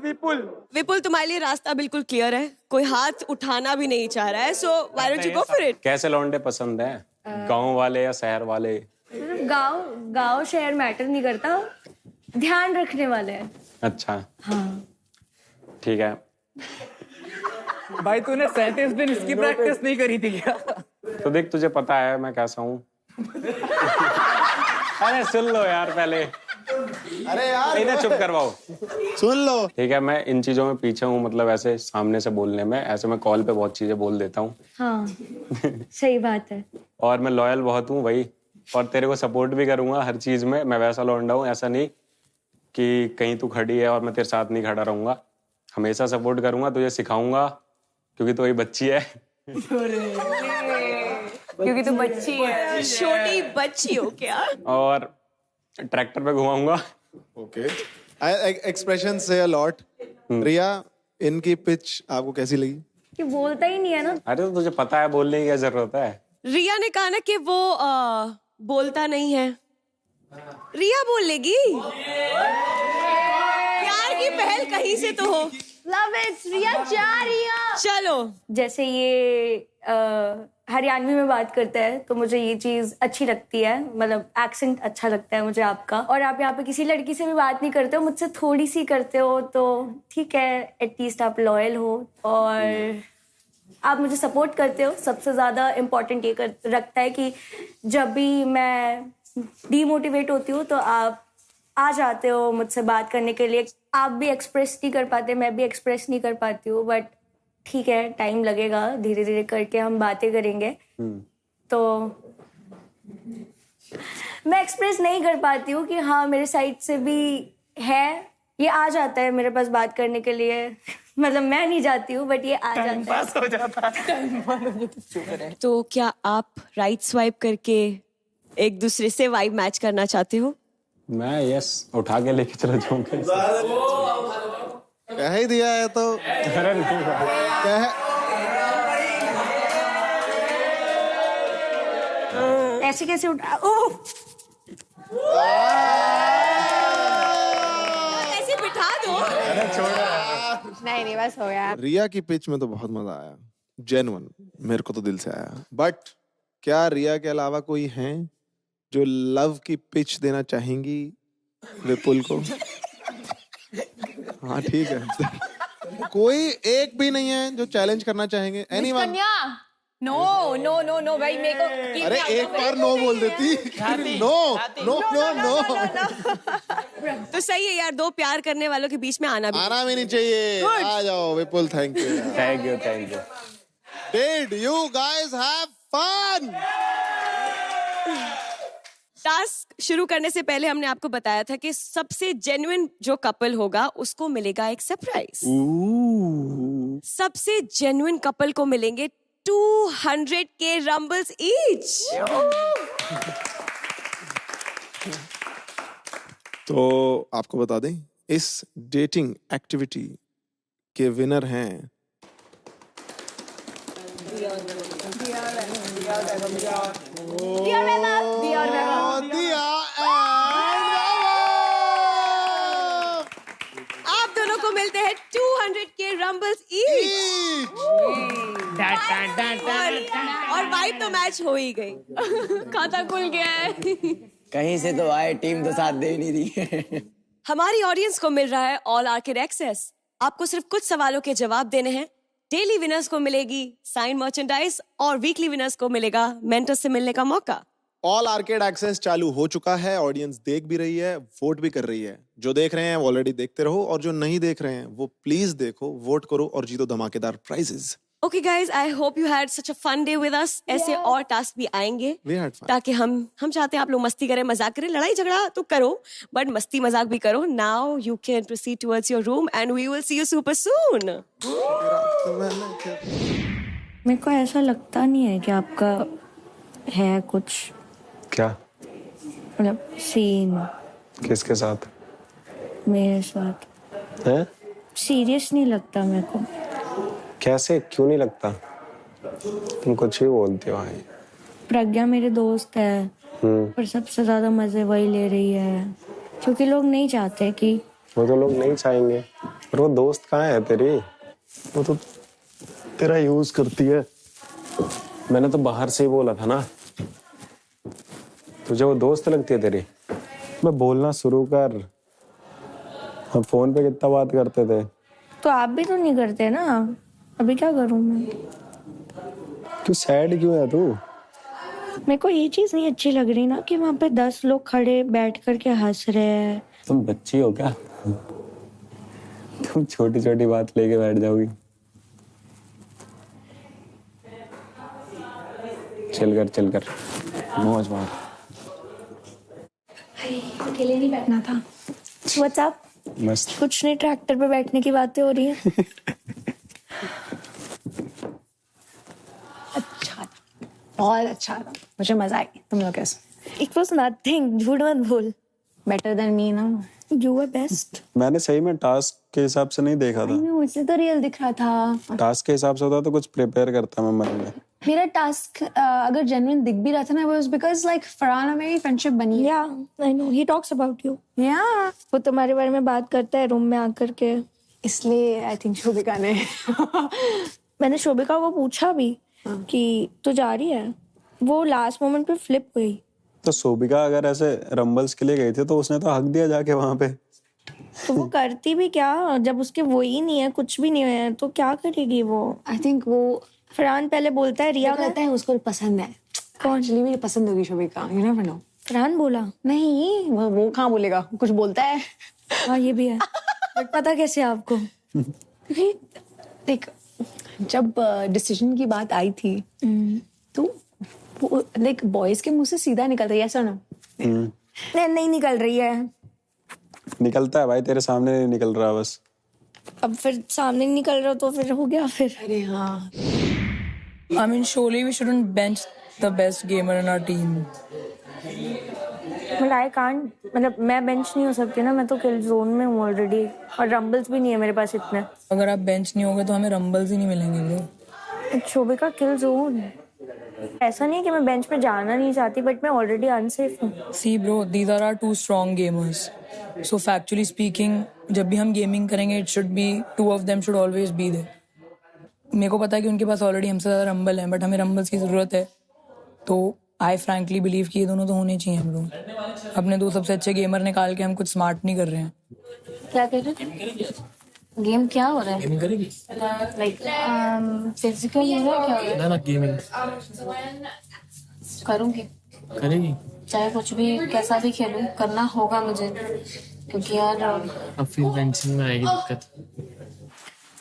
तुम्हारे लिए रास्ता बिल्कुल क्लियर है. कोई हाथ उठाना भी नहीं चाह रहा है. So why don't you go for it? कैसे लौंडे पसंद है, गांव वाले या शहर वाले? गांव शहर मैटर नहीं करता, ध्यान रखने वाले हैं. अच्छा हाँ ठीक है. भाई तूने 37 दिन इसकी प्रैक्टिस नहीं करी थी क्या? तो देख तुझे पता है मैं कैसा हूँ. अरे सुन लो यार पहले. अरे यार इन्हें चुप करवाओ. सुन लो. ठीक है, मैं इन चीजों में पीछे हूँ, मतलब ऐसे सामने से बोलने में. ऐसे मैं कॉल पे बहुत चीजें बोल देता हूँ. हाँ सही बात है. और मैं लॉयल बहुत हूँ भाई, और तेरे को सपोर्ट भी करूंगा हर चीज में. मैं वैसा लौंडा हूँ, ऐसा नहीं कि कहीं तू खड़ी है और मैं तेरे साथ नहीं खड़ा रहूंगा. हमेशा सपोर्ट करूंगा, तुझे सिखाऊंगा क्योंकि तू वही बच्ची है. क्योंकि तू बच्ची है, छोटी बच्ची हो क्या? और ट्रैक्टर पे घुमाऊंगा. ओके, एक्सप्रेशन से अ लॉट. रिया, इनकी पिच आपको कैसी लगी? कि बोलता ही नहीं है ना. अरे तो तुझे पता है बोलने की क्या जरूरत है. रिया ने कहा ना कि वो बोलता नहीं है. रिया बोलेगी. प्यार की पहल कहीं से तो हो. Love it. रिया जा रिया. चलो. जैसे ये हरियाणवी में बात करता है तो मुझे ये चीज अच्छी लगती है. मतलब एक्सेंट अच्छा लगता है मुझे आपका. और आप यहाँ पे किसी लड़की से भी बात नहीं करते हो, मुझसे थोड़ी सी करते हो तो ठीक है. एटलीस्ट आप लॉयल हो और आप मुझे सपोर्ट करते हो. सबसे ज्यादा इम्पोर्टेंट ये रखता है कि जब भी मैं डीमोटिवेट होती हूँ तो आप आ जाते हो मुझसे बात करने के लिए. आप भी एक्सप्रेस नहीं कर पाते, मैं भी एक्सप्रेस नहीं कर पाती हूँ, बट ठीक है, टाइम लगेगा, धीरे धीरे करके हम बातें करेंगे. तो मैं एक्सप्रेस नहीं कर पाती हूँ कि हाँ मेरे साइड से भी है. ये आ जाता है मेरे पास बात करने के लिए. मतलब मैं नहीं जाती हूँ बट ये आ जाता है. तो क्या आप राइट स्वाइप करके एक दूसरे से वाइब मैच करना चाहते हो? मैं यस उठा के लेके चला जाऊंगा. कह ही दिया है तो. अरे नहीं ऐसे कैसे उठा? ओह ऐसे बिठा दो. नहीं बस हो गया. रिया की पिच में तो बहुत मजा आया, जेन्युइन, मेरे को तो दिल से आया. बट क्या रिया के अलावा कोई है जो लव की पिच देना चाहेंगी विपुल को? हाँ ठीक है. कोई एक भी नहीं है जो चैलेंज करना चाहेंगे? Anyone? No no no no भाई मेरे को. अरे एक बार नो बोल देती. No no no no. तो सही है यार, दो प्यार करने वालों के बीच में आना भी नहीं चाहिए. आ जाओ Vipul. Thank you. Thank you. Did you guys have fun? Task शुरू करने से पहले हमने आपको बताया था कि सबसे जेन्युइन जो कपल होगा उसको मिलेगा एक सरप्राइज. सबसे जेन्युइन कपल को मिलेंगे 200K रंबल्स ईच. तो आपको बता दें, इस डेटिंग एक्टिविटी के विनर हैं आप दोनों को मिलते हैं 200K रंबल्स ईच. और वाइब तो मैच हो ही गई। खाता खुल गया है। कहीं से तो आए, टीम तो साथ दे ही नहीं रही है। हमारी ऑडियंस को मिल रहा है ऑल आर्केड एक्सेस। आपको सिर्फ कुछ सवालों के जवाब देने हैं। डेली विनर्स को मिलेगी साइन मर्चेंडाइज और वीकली विनर्स को मिलेगा मेंटर से मिलने का मौका। ऑल आर्केड एक्सेस चालू हो चुका है, ऑडियंस देख भी रही है, वोट भी कर रही है। जो देख रहे हैं वो ऑलरेडी देखते रहो, और जो नहीं देख रहे हैं वो प्लीज देखो, वोट करो और जीतो धमाकेदार prizes. Okay guys, I hope you had such a fun day with us. ऐसे और टास्क भी आएंगे ताकि हम चाहते हैं आप लोग मस्ती करें, मजाक करें, लड़ाई झगड़ा तो करो बट मस्ती मजाक भी करो। Now you can proceed towards your room and we will see you super soon. मेरे को ऐसा लगता नहीं है कि आपका है कुछ, क्या मतलब सीन किसके साथ? मेरे साथ है? सीरियस नहीं लगता मेरे को। कैसे, क्यों नहीं लगता? तुम कुछ भी बोलती हो भाई। प्रज्ञा मेरे दोस्त है, पर सबसे ज्यादा मजे वही ले रही है, क्योंकि लोग नहीं चाहते कि वो तो लोग नहीं चाहेंगे, पर वो दोस्त कहाँ है तेरी? वो तो तेरा यूज करती है। मैंने तो बाहर से ही बोला था ना, तुझे वो दोस्त लगती है तेरी? मैं बोलना शुरू कर। हम फोन पे कितना बात करते थे। तो आप भी तो नहीं करते ना, अभी क्या करूं मैं? तू सैड क्यों है तू? मेरे को ये चीज नहीं अच्छी लग रही ना कि वहां पे 10 लोग खड़े बैठ करके हंस रहे हैं। तुम बच्ची हो क्या? तुम छोटी छोटी बात लेके बैठ जाओगी। चल कर मौज मार। अकेले नहीं बैठना था। What's up? मस्त। कुछ नहीं, ट्रैक्टर पे बैठने की बातें हो रही हैं। अच्छा था, बहुत अच्छा था, मुझे मजा आई तुम लोग कैसे। It was nothing, झूठ मत बोल। Better than me ना। You were best। मैंने सही में टास्क के हिसाब से नहीं देखा था। मुझसे तो रियल दिख रहा था। टास्क के हिसाब से होता तो कुछ प्रिपेयर करता मैं मन में। मेरा टास्क अगर जेन्युइन दिख भी रहा था ना, वाज बिकॉज़ लाइक फरहान और मेरी फ्रेंडशिप बनी है। Yeah, I know. He talks about you. Yeah. वो तुम्हारे बारे में बात करता है रूम में आकर के। इसलिए आई थिंक शोभिका ने मैंने शोभिका को पूछा भी कि तू जा रही है, वो लास्ट मोमेंट पे फ्लिप हुई। तो शोभिका अगर ऐसे रंबल्स के लिए गई थी तो उसने तो हक दिया जाके वहां पे। तो वो करती भी क्या, जब उसके वो ही नहीं है, कुछ भी नहीं है, तो क्या करेगी वो? आई थिंक वो फरहान पहले बोलता है रिया कहता है उसको पसंद है। कौन? एक्चुअली मुझे पसंद होगी Shobhika, you never know. Farhan बोला? नहीं, वो कहाँ बोलेगा, कुछ बोलता है। हाँ ये भी है, बट पता कैसे आपको? क्योंकि देख, जब डिसीजन की बात आई थी तो लाइक बॉयज के मुंह से सीधा निकलता है, ऐसा ना? नहीं निकल रही है। निकलता है भाई, तेरे सामने नहीं निकल रहा बस। अब फिर सामने नहीं निकल रहा तो फिर हो गया फिर। अरे हाँ। I mean, surely we shouldn't bench the best gamer in our team. But I can't, मतलब मैं बेंच नहीं हो सकती ना, मैं तो किल जोन में हूँ ऑलरेडी, और रंबल्स भी नहीं है मेरे पास इतने। अगर आप बेंच नहीं होगे तो हमें रंबल्स ही नहीं मिलेंगे ब्रो। शोभिका किल जोन, ऐसा नहीं है कि मैं बेंच पे जाना नहीं चाहती, बट मैं ऑलरेडी अनसेफ हूँ। See bro, these are our two strong gamers. So factually speaking, जब भी हम गेमिंग करेंगे, it should be two of them should always be there. मेरे को पता है कि उनके पास ऑलरेडी हमसे ज्यादा रंबल है, बट हमें रंबल्स की जरूरत है। तो आई फ्रैंकली बिलीव कि ये दोनों तो होने चाहिए हम लोग। अपने दो सबसे अच्छे गेमर निकाल के हम कुछ स्मार्ट नहीं कर रहे हैं। क्या कह रहे हैं? गेम क्या हो रहा है? गेमिंग करेगी? लाइक फिजिकल है क्या हो रहा है? ना गेमिंग करूँगी, करेगी, चाहे कुछ भी कैसा भी खेलूं, करना होगा मुझे, क्योंकि यार अब फिर बेंचिंग में आएगी दिक्कत।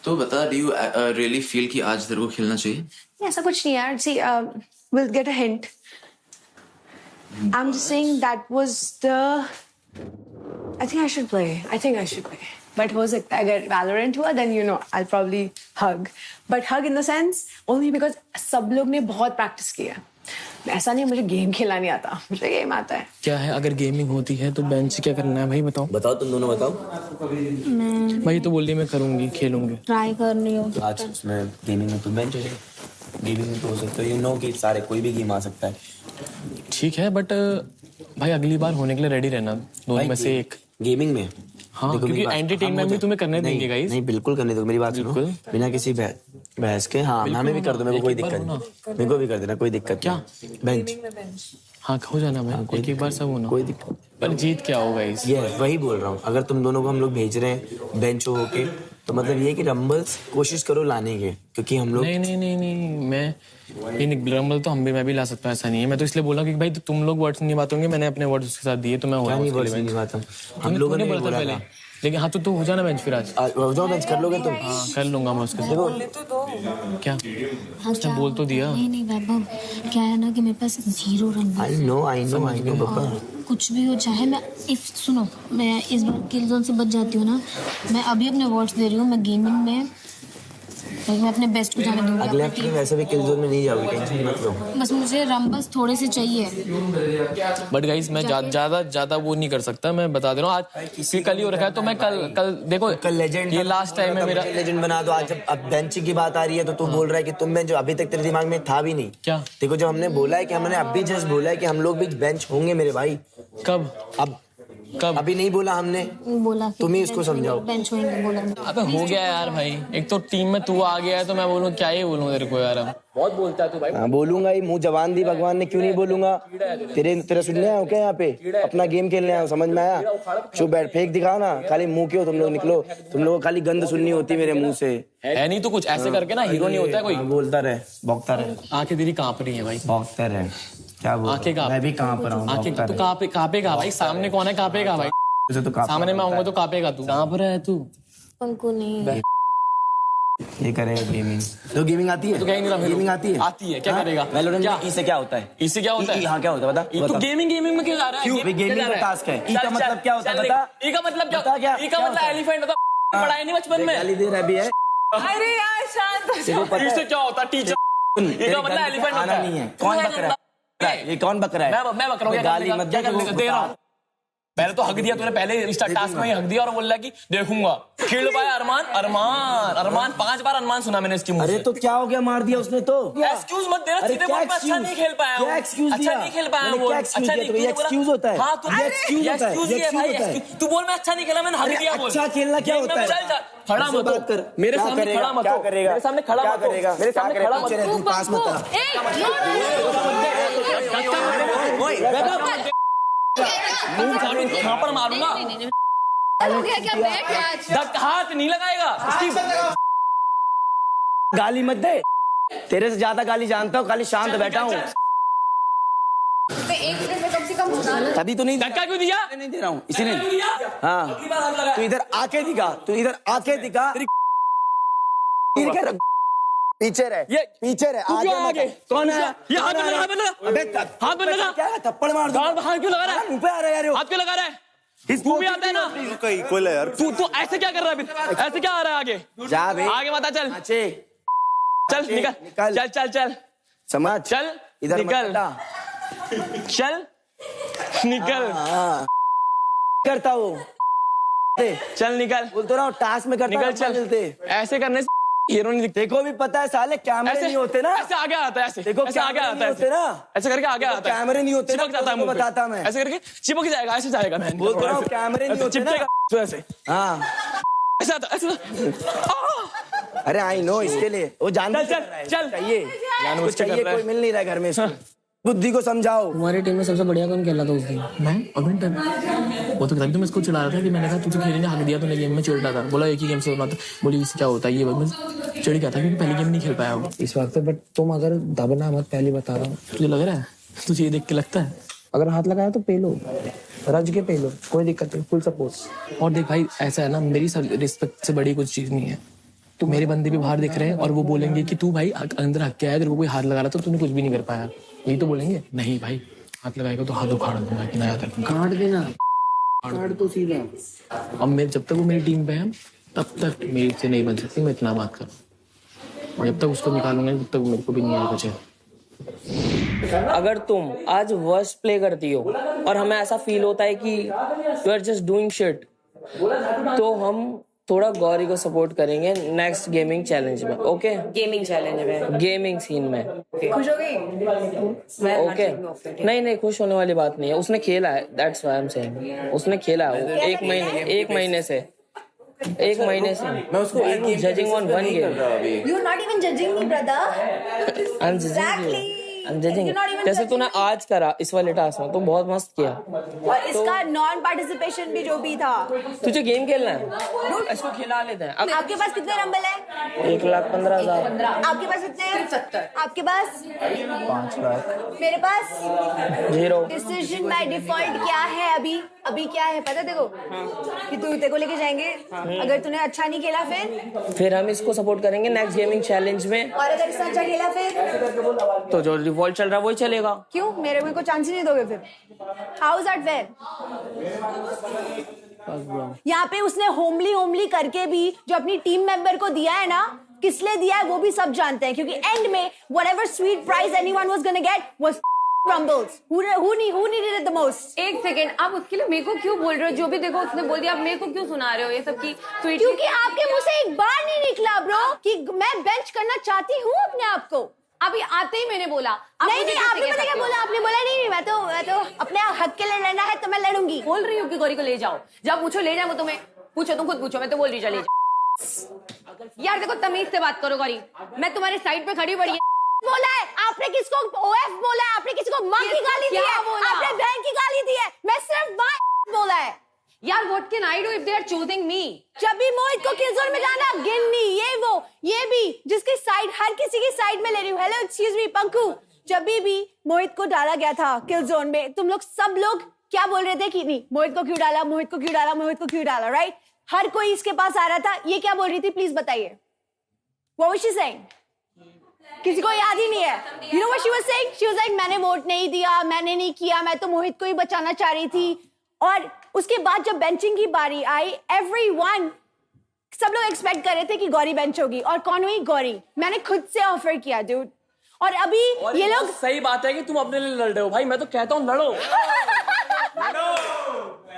तो बता, डू यू रियली फील कि आज तेरे को खेलना चाहिए? ऐसा कुछ नहीं यार। सी we'll get a hint. I'm just saying that was the I think I should play. But हो सकता है अगर Valorant हुआ then you know I'll probably hug. But hug in the sense only because सब लोग ने बहुत practice किया। ऐसा नहीं मुझे गेम खेलना नहीं आता, मुझे गेम आता है। क्या है, अगर गेमिंग होती है तो बेंच क्या करना है भाई बताओ? तुम दोनों बताओ। भाई तो बोल रही मैं करूंगी, खेलूंगी, ट्राई कर रही हूँ। तो आज उसमें गेमिंग में तुम बेंच हो जाए, गेमिंग में तो हो सकता है, यू नो कि सारे कोई भी गेम आ सकता है। ठीक है, बट भाई अगली बार होने के लिए रेडी रहना, दोनों में से एक। गेमिंग में हाँ, क्योंकि एंटरटेनमेंट भी तुम्हें करने देंगे गाइस। नहीं बिल्कुल करने दो, मेरी बात सुनो। बिना किसी बहस के हाँ हमें भी कर दो, मेरे को कोई दिक्कत नहीं, मेरे को भी कर देना, कोई दिक्कत क्या बेंच हाँ हो जाना भाई, एक बार सब होना, कोई दिक्कत। पर जीत क्या होगा इस ये वही बोल रहा हूँ, अगर तुम दोनों को हम लोग भेज रहे हैं बेंच होके तो मतलब ये कि रंबल्स कोशिश करो लाने के, क्योंकि हम लोग नहीं मैं ये रंबल तो मैं भी ला सकता हूँ, ऐसा नहीं है। मैं तो इसलिए बोला कि भाई तुम लोग वर्ड्स नहीं बात होंगे, मैंने अपने वर्ड्स उसके साथ दिए तो मैं क्या नहीं वर्ड्स नहीं बात हम लोगों ने बोला पहले, लेकिन हाँ तो हो जाना बेंच फिर आज हो जाओ बेंच कर लोगे तुम? हाँ कर लूंगा मैं उसके साथ। क्या उसने बोल तो दिया। नहीं वैभव, क्या है ना कि मेरे पास 0 रन। आई नो पापा, कुछ भी हो चाहे मैं सुनो, मैं इस बार किल जोन से बच जाती हूँ ना, मैं अभी अपने वर्ड्स दे रही हूँ, मैं गेमिंग में मैं अपने बेस्ट को जाने दूंगी। अगले हफ्ते वैसे भी किल जोन में नहीं जाओगे, टेंशन मत लो। बस मुझे रंबल्स थोड़े से चाहिए। बट गाइस मैं ज्यादा वो नहीं कर सकता, मैं बता दे रहा हूँ। आज कल ही हो रखा है तो मैं कल देखो कल लेजेंड, ये लास्ट टाइम है मेरा, लेजेंड बना दो। आज जब अब बेंच की बात आ रही है तो तू बोल रहा है कि तुम बेंच, जो अभी तक तेरे दिमाग में था भी नहीं। क्या देखो जब हमने बोला है कि हमने अभी जस्ट बोला है कि हम लोग भी बेंच होंगे मेरे भाई। कब? कब अभी नहीं बोला हमने, बोला तुम ही उसको समझाओ। बेंच होंगे बोला। अबे हो गया यार भाई, एक तो टीम में तू आ गया है तो मैं बोलूँ क्या ही बोलूँ तेरे को यार, बहुत बोलता है तू भाई। हाँ बोलूंगा ही, मुंह जवान दी भगवान ने, क्यों नहीं बोलूंगा। तेरे सुनने आया हो क्या यहाँ पे, अपना गेम खेलने आया हो, समझ में आया? चुप बैठ, फेंक दिखाओ ना, खाली मुंह क्यों तुम लोग निकलो, तुम लोगों को खाली गंद सुननी होती मेरे मुंह से। है नहीं तो कुछ ऐसे करके ना हीरो नहीं होता है कोई। बोलता रहे, भौंकता रहे, आंखें तेरी कांप रही है भाई, भौंकता रहे। क्या बोल, मैं भी कांप रहा हूँ। आंखें तो कांपेगा भाई, सामने कौन है कांपेगा भाई, तो सामने मैं आऊंगा तो कांपेगा तू। कहाँ पर है तू? पंकु नहीं ये करेगा गेमिंग, तो गेमिंग आती है? तो कहीं नहीं, गेमिंग आती है, आती है, क्या करेगा? वैलोरेंट में ई से क्या होता है? ई से क्या होता है? हाँ क्या होता है बता। तो गेमिंग में क्यों जा रहा है? क्यों? गेमिंग का टास्क है। ई का मतलब क्या होता है बता? ई का मतलब क्या? ई का मतलब एलिफेंट होता है, पढ़ाई नहीं बचपन में? गाली दे रहा भी है। अरे यार शांत। ई से क्या होता है? टीचर। ई का मतलब एलिफेंट होता है। नहीं है, कौन बक रहा है? ये कौन बक रहा है? मैं बक रहा हूँ, गाली मत दे रहा हूँ। पहले तो हक दिया तूने, पहले टास्क में ही हक दिया और बोल रहा कि देखूंगा। खेल पाया अरमान 5 बार अरमान सुना मैंने इसकी मुंह से। अरे तो क्या हो गया, मार दिया उसने तो। एक्सक्यूज मत देना, सीधे बोल, अच्छा नहीं खेल पाया हूं। अच्छा नहीं खेल पाया हूं, अच्छा नहीं, ये एक्सक्यूज होता है। हां तो एक्सक्यूज होता है। तू बोल मैं अच्छा नहीं खेला, मैंने हक दिया बोल। अच्छा खेलना क्या होता है? चल खड़ा मत हो मेरे सामने, खड़ा मत हो मेरे सामने, खड़ा मत हो मेरे सामने, खड़ा मत हो, पास मत आ। थापड़ मारूंगा। हाथ नहीं लगाएगा। गाली मत दे, तेरे से ज्यादा गाली जानता हूँ, खाली शांत बैठा हूँ। कम से कम तभी तो नहीं, धक्का क्यों दिया? नहीं दे रहा हूँ इसीलिए। हाँ तू इधर आके दिखा, पीछे रहे, आगे कौन है? ये हाथ में लगा, क्या थप्पड़ मार दो। हाथ क्यों लगा रहा है? मुंह पे आ रहा है यार, हाथ क्यों लगा रहा है? तू भी आता है ना? इक्वल है यार। तू ऐसे क्या कर रहा है? ऐसे क्या आ रहा है आगे? जा बे, आगे मत आ, चल निकल, चल समझ, चल इधर निकल, चल निकल। करता हूँ, चल निकल, बोलते रहो टास्क में करता, निकल चल। ऐसे करने से हीरो नहीं दिखते। देखो भी पता है साले कैमरे नहीं होते ना, ऐसे आगे आता है, ऐसे देखो ऐसे आगे आता है ना, ऐसे करके आगे आता है, कैमरे नहीं होते, चिपक जाता है, बताता मैं, ऐसे करके चिपक जाएगा, ऐसे जाएगा। मैं बोलता हूँ कैमरे नहीं होते ना, तो ऐसे हाँ ऐसे आता, ऐसे। अरे आई नो, इसके लिए वो जानबूझ चल चाहिए, कोई मिल नहीं रहा है घर में। बुद्धि को समझाओ। तुम्हारी टीम में सबसे बढ़िया कौन खेला था उस दिन? मैं वो तो तभी तो मैं इसको चिढ़ा रहा था कि मैंने कहा तुझे खेलने हक दिया तूने, गेम में चिढ़ रहा था, बोला एक ही गेम से होना था, बोली इससे क्या होता है, ये मैं चिढ़ गया था क्योंकि पहली गेम नहीं खेल पाया वो इस वक्त पे। बट तुम अगर दबना मत, पहले बता रहा हूँ। तुझे लग रहा है, तुझे ये देख के लगता है? अगर हाथ लगाया तो पेलो, रज के पेलो, कोई दिक्कत नहीं, फुल सपोर्ट। और देख भाई ऐसा है ना, मेरी रिस्पेक्ट से बड़ी कुछ चीज नहीं है। तो मेरे बंदे भी बाहर दिख रहे हैं और वो बोलेंगे कि तू भाई अंदर हक के आया, तेरे को कोई हाथ लगा रहा था, तूने कुछ भी नहीं कर पाया, यही तो बोलेंगे। नहीं भाई हाथ लगाएगा तो हाथ उखाड़ दूंगा कि नया तक काट देना, काट तो सीधा। अब मैं जब तक वो मेरी टीम पे है तब तक मेरे से नहीं बन सकती, मैं इतना बात करूँ, और जब तक उसको निकालूंगा तब तक मेरे को भी नहीं आएगा। अगर तुम आज वर्स्ट प्ले करती हो और हमें ऐसा फील होता है कि you are just doing shit, तो हम थोड़ा गौरी को सपोर्ट करेंगे नेक्स्ट गेमिंग चैलेंज में। ओके, गेमिंग चैलेंज में, गेमिंग सीन में। खुश हो गई? ओके, नहीं खुश होने वाली बात नहीं है, उसने खेला है, that's why I am saying, उसने खेला है 1 महीने से। एक महीने से मैं उसको एक game judging on one game. You're not even judging me, brother. Exactly. जैसे तूने आज करा इस वाले टास्क में तो बहुत मस्त किया। और इसका नॉन पार्टिसिपेशन भी जो भी था। तुझे गेम खेलना है, इसको खिला लेते हैं। आपके पास कितने रंबल है? 1,15,000। आपके पास कितने हैं? 70। आपके पास 5 लाख। मेरे पास 0। डिसीजन बाय डिफॉल्ट क्या है अभी क्या है पता देखो कि तू तेरे को लेके जाएंगे। अगर तूने अच्छा नहीं खेला फिर हम इसको सपोर्ट करेंगे नेक्स्ट गेमिंग चैलेंज में। और अगर इसने अच्छा खेला फिर तो जो डिफॉल्ट चल रहा है वही चलेगा। क्यों मेरे को चांस ही नहीं दोगे फिर? How is that fair? यहाँ पे उसने होमली करके भी जो अपनी टीम मेंबर को दिया है ना, किस लिए दिया है वो भी सब जानते हैं, क्योंकि एंड में whatever sweet prize anyone was gonna get was rumbles. Who needed it the most? एक सेकेंड, आप उसके लिए मेरे को क्यों बोल रहे हो? जो भी देखो उसने बोल दिया, आप मेरे को क्यों सुना रहे हो ये सब की स्वीट? क्योंकि आपके मुंह से एक बार नहीं निकला ब्रो कि मैं बेंच करना चाहती हूँ अपने आप को। अभी आते ही मैंने बोला। नहीं आपने पता क्या बोला? आपने बोला नहीं मैं तो अपने हक के लिए लड़ना है तो मैं लड़ूंगी। बोल रही हूँ कि गौरी को ले जाओ, जब पूछो ले जाओ, वो तुम्हें पूछो, तुम खुद पूछो, मैं तो बोल रही चले जाओ। यार देखो तमीज से बात करो गौरी, मैं तुम्हारे साइड पे खड़ी पड़ी बोला है आपने, किसको ओएफ बोला है आपने? किसी को माँ की गाली दी है? आपने बहन की गाली दी है? मैं सिर्फ माँ बोला है। यार what can I do if they are choosing me? जब भी मोहित को किलजोन में जाना, गिन्नी ये वो ये भी जिसकी साइड हर किसी की साइड में ले रही हूँ। हेलो एक्सक्यूज मी पंकु, जब भी मोहित को डाला गया था किलजोन में, तुम लोग सब लोग क्या बोल रहे थे कि नहीं मोहित को क्यों डाला, मोहित को क्यों डाला, मोहित को क्यों डाला, राइट? हर कोई इसके पास आ रहा था। ये क्या बोल रही थी प्लीज बताइए? What was she saying? किसी को याद ही नहीं है। You know what she was saying? She was like मैंने वोट नहीं दिया, मैंने नहीं किया, मैं तो मोहित को ही बचाना चाह रही थी। और उसके बाद जब बेंचिंग की बारी आई, everyone सब लोग एक्सपेक्ट कर रहे थे कि गौरी बेंच होगी, और कौन हुई? गौरी। मैंने खुद से ऑफर किया डूड। और अभी ये लोग सही बात है कि तुम अपने लिए लड़ रहे हो भाई, मैं तो कहता हूँ लड़ो।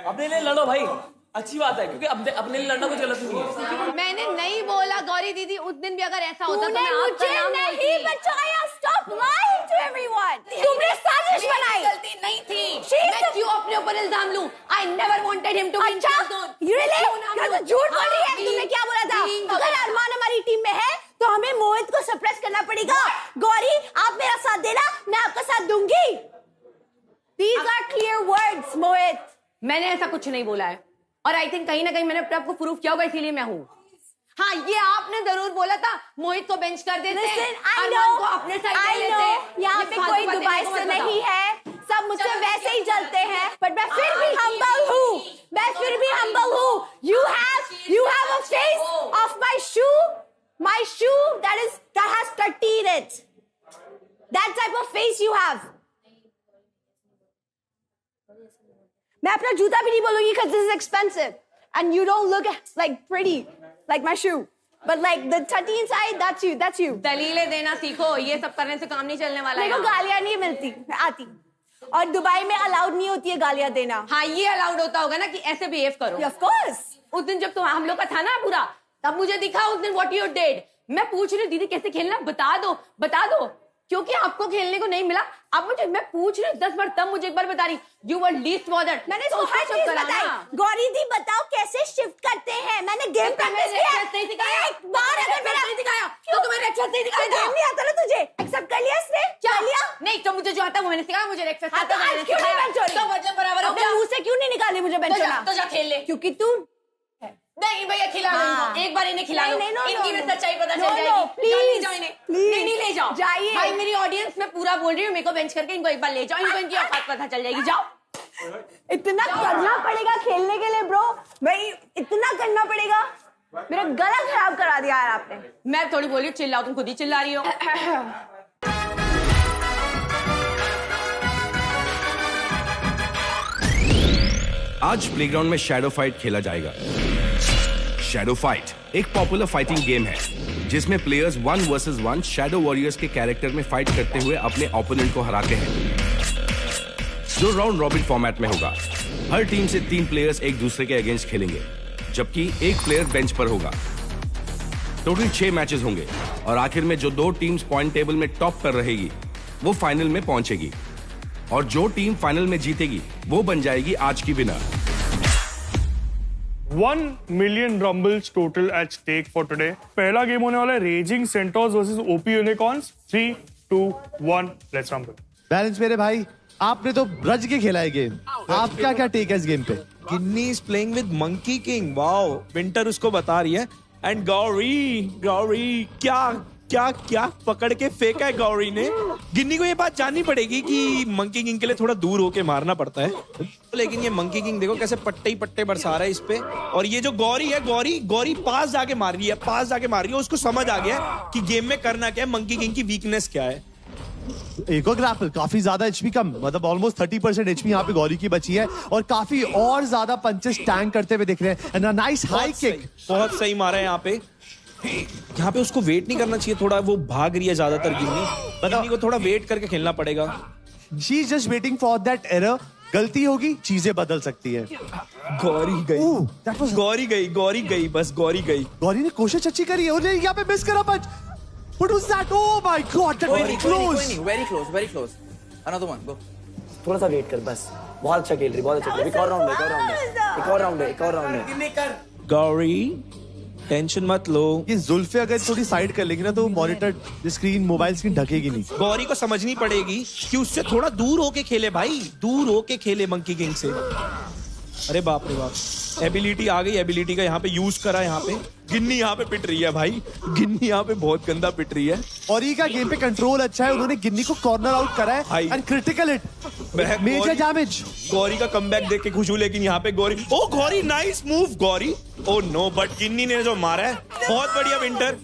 अपने लिए लड़ो भाई, अच्छी बात है, क्योंकि अपने लिए लड़ना कुछ गलत नहीं है। मैंने नहीं बोला गौरी दीदी, उस दिन भी अगर ऐसा होता तो मैं मुझे नहीं बचाया। Stop lying to everyone. तुमने साजिश बनाई। गलती नहीं थी। मैं क्यों अपने ऊपर इल्जाम लूं? I never wanted him to win. अच्छा, really? क्या झूठ बोल रही है? तुमने क्या बोला था? अगर अरमान हमारी टीम में है तो हमें मोहित को सप्रेस करना पड़ेगा। गौरी आप मेरा साथ देना, मैं आपका साथ दूंगी। These are clear words, मोहित। मैंने ऐसा कुछ नहीं बोला है, और आई थिंक कहीं ना कहीं मैंने अपने आप को प्रूफ किया होगा, इसीलिए मैं हूँ। हाँ, ये आपने जरूर बोला था मोहित को बेंच कर देते, अरमान को अपने साइड ले लेते। यहाँ पे कोई दुबई से नहीं है, सब मुझसे वैसे ही चलते हैं, बट मैं फिर भी हम्बल हूँ। मैं फिर भी हम्बल हूँ। You have a face of my shoe that has 30 in it. That type of face you have. मैं अपना जूता भी नहीं बोलूंगी because this is expensive and you don't look like pretty like my shoe, but like the 30 inside, that's you. दलीलें देना सीखो, ये सब करने से काम नहीं चलने वाला है। मेरे को गालियां नहीं मिलती, मैं आती, और दुबई में अलाउड नहीं होती है गालियां देना। हाँ, ये अलाउड होता होगा ना कि ऐसे बिहेव करो। Of course. उस दिन जब हम लोग का था ना पूरा, तब मुझे दिखा उस दिन what you did। मैं पूछ रही दीदी कैसे खेलना, बता दो, क्योंकि आपको खेलने को नहीं मिला। अब मैं पूछ रही 10 बार, तब मुझे एक बार बता रही यू वर लीस्ट बॉदर्ड। मैंने इसको हर चीज बताई। गौरी दी बताओ कैसे शिफ्ट करते हैं, मैंने गेम प्रैक्टिस किया। एक बार अगर मेरा नहीं दिखाया तो तुम्हें रेक्सेस नहीं दिखाया। गेम नहीं आता ना तुझे, एक्सेप्ट कर लिया इसने? क्या लिया? नहीं तो मुझे जो आता है वो मैंने सिखाया, मुझे रेक्सेस आता है, मैंने क्यों नहीं बेंच हो रही? तो वजन बराबर हो अपने मुंह से क्यों नहीं निकाली मुझे बेंच होना? तो जा खेल ले। क्योंकि तू नहीं भैया खिला लो, एक बार इन्हें खिला लो, इनकी भी सच्चाई पता चल जाएगी। प्लीज नहीं ले जाओ, जाइए भाई। मेरी ऑडियंस में पूरा बोल रही हूँ, मेरे को बेंच करके इनको एक बार ले जाओ, इनको इनकी औकात पता चल जाएगी। जाओ। इतना करना पड़ेगा खेलने के लिए ब्रो, भाई इतना करना पड़ेगा। मेरा गला खराब करा दिया यार आपने। मैं थोड़ी बोली चिल्लाओ, तुम खुद ही चिल्ला रही हो। आज प्लेग्राउंड में शैडो फाइट खेला जाएगा। शैडो फाइट एक पॉपुलर फाइटिंग गेम है जिसमें प्लेयर्स 1 वर्सेस 1 शैडो वॉरियर्स के कैरेक्टर में फाइट करते हुए अपने ओपोनेंट को हराते हैं, जो राउंड रॉबिन फॉर्मेट में होगा। हर टीम से 3 प्लेयर्स एक दूसरे के अगेंस्ट खेलेंगे, जबकि एक प्लेयर बेंच पर होगा। टोटल 6 मैचेस होंगे और आखिर में जो 2 टीम्स पॉइंट टेबल में टॉप पर रहेगी वो फाइनल में पहुंचेगी, और जो टीम फाइनल में जीतेगी वो बन जाएगी आज की winner. 1 million rumbles total at stake for today. पहला गेम होने वाला है raising centaurs versus OP unicorns. 3, 2, 1, let's rumble. Balance मेरे भाई, आपने तो रज के खेला है गेम. आपका क्या टेक है इस गेम पे? Ginni is playing with Monkey King. Wow, Winter उसको बता रही है. एंड गौरी क्या पकड़ के फेंका है गौरी ने. गिन्नी को ये बात जाननी पड़ेगी कि मंकी किंग के लिए थोड़ा दूर होके मारना पड़ता है. लेकिन ये मंकी किंग देखो कैसे पट्टे ही पट्टे बरसा रहा है इस पे. और ये जो गौरी है, गौरी पास जाके मार रही है. उसको समझ आ गया कि गेम में करना क्या है, मंकी किंग की वीकनेस क्या है. एक और ग्रैपल, काफी ज्यादा एचपी कम, मतलब ऑलमोस्ट 30% एचपी यहाँ पे गौरी की बची है और काफी और ज्यादा पंचेस टैंक करते हुए दिख रहे हैं. And a nice high kick, बहुत सही मारा है यहाँ पे. यहाँ पे उसको वेट नहीं करना चाहिए, थोड़ा वो भाग रही है ज्यादातर गिन्नी को थोड़ा वेट करके खेलना पड़ेगा. She is just waiting for that error. गलती होगी, चीजें बदल सकती है. गौरी गई, बस गौरी गई. गौरी ने कोशिश अच्छी करी है और यहाँ पे मिस करा पंच. What was that? Oh my God, that was very close. Very close. Another one, go. थोड़ा सा वेट कर बस. बहुत अच्छा खेल रही, बहुत अच्छा खेल रही. एक और राउंड है. गौरी, टेंशन मत लो. ये जुल्फे अगर थोड़ी साइड कर लेगी ना तो मॉनिटर स्क्रीन, मोबाइल स्क्रीन ढकेगी नहीं. गौरी को समझनी पड़ेगी कि उससे थोड़ा दूर होके खेले भाई, दूर होके खेले मंकी किंग से. अरे बाप रे बाप, एबिलिटी आ गई. एबिलिटी का यहाँ पे यूज करा. यहाँ पे गिन्नी यहाँ पे पिट रही है भाई. गिन्नी यहाँ पे बहुत गंदा पिट रही है. और ये का गेम पे कंट्रोल अच्छा है. उन्होंने गिन्नी को कॉर्नर आउट करा है and critical hit, major damage. Gauri का कमबैक देख के खुश हूं, लेकिन यहाँ पे Gauri nice move Gauri. Oh no, but Ginni ने जो मारा है बहुत बढ़िया विंटर.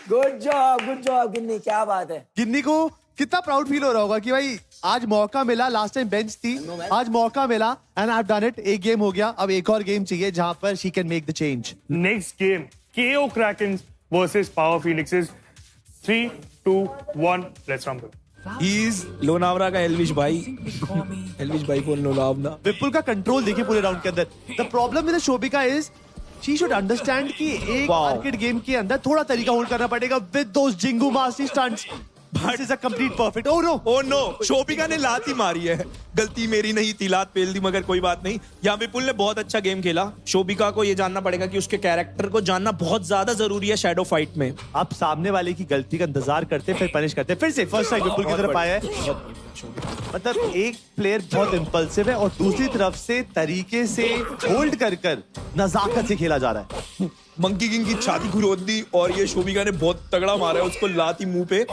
गुड जॉब गिन्नी, क्या बात है. गिन्नी को कितना प्राउड फील हो रहा होगा कि भाई आज मौका मिला. लास्ट टाइम बेंच थी, आज मौका मिला and I have done it. एक गेम हो गया, अब एक और गेम चाहिए जहां पर she can make the change. Next game KO Krakens versus power phoenixes. 3, 2, 1, let's rumble. He is Lonavala का एल्विश भाई. एल्विश भाई को लोनावला. विपुल का कंट्रोल देखिए पूरे राउंड के अंदर. The problem with Shobhika is she should understand कि एक मार्केट गेम के अंदर थोड़ा तरीका होल्ड करना पड़ेगा with those Xingu Masti stunts. This is a complete perfect. Oh no, Shobhika ने लात ही मारी है. गलती मेरी नहीं थी, लात पेल दी, मगर कोई बात नहीं. यहाँ विपुल ने बहुत अच्छा गेम खेला. शोभिका को ये जानना पड़ेगा कि उसके कैरेक्टर को जानना बहुत ज्यादा जरूरी है शैडो फाइट में. आप सामने वाले की गलती का इंतजार करते फिर पनिश करते. फिर से फर्स्ट टाइम विपुल की तरफ आया है. मतलब एक प्लेयर बहुत इंपल्सिव है और दूसरी तरफ से तरीके से होल्ड कर नजाकत से खेला जा रहा है. मंकी किंग की छाती खुरोद दी और ये शोभिका ने बहुत तगड़ा मारा है उसको, लाती मुंह पे.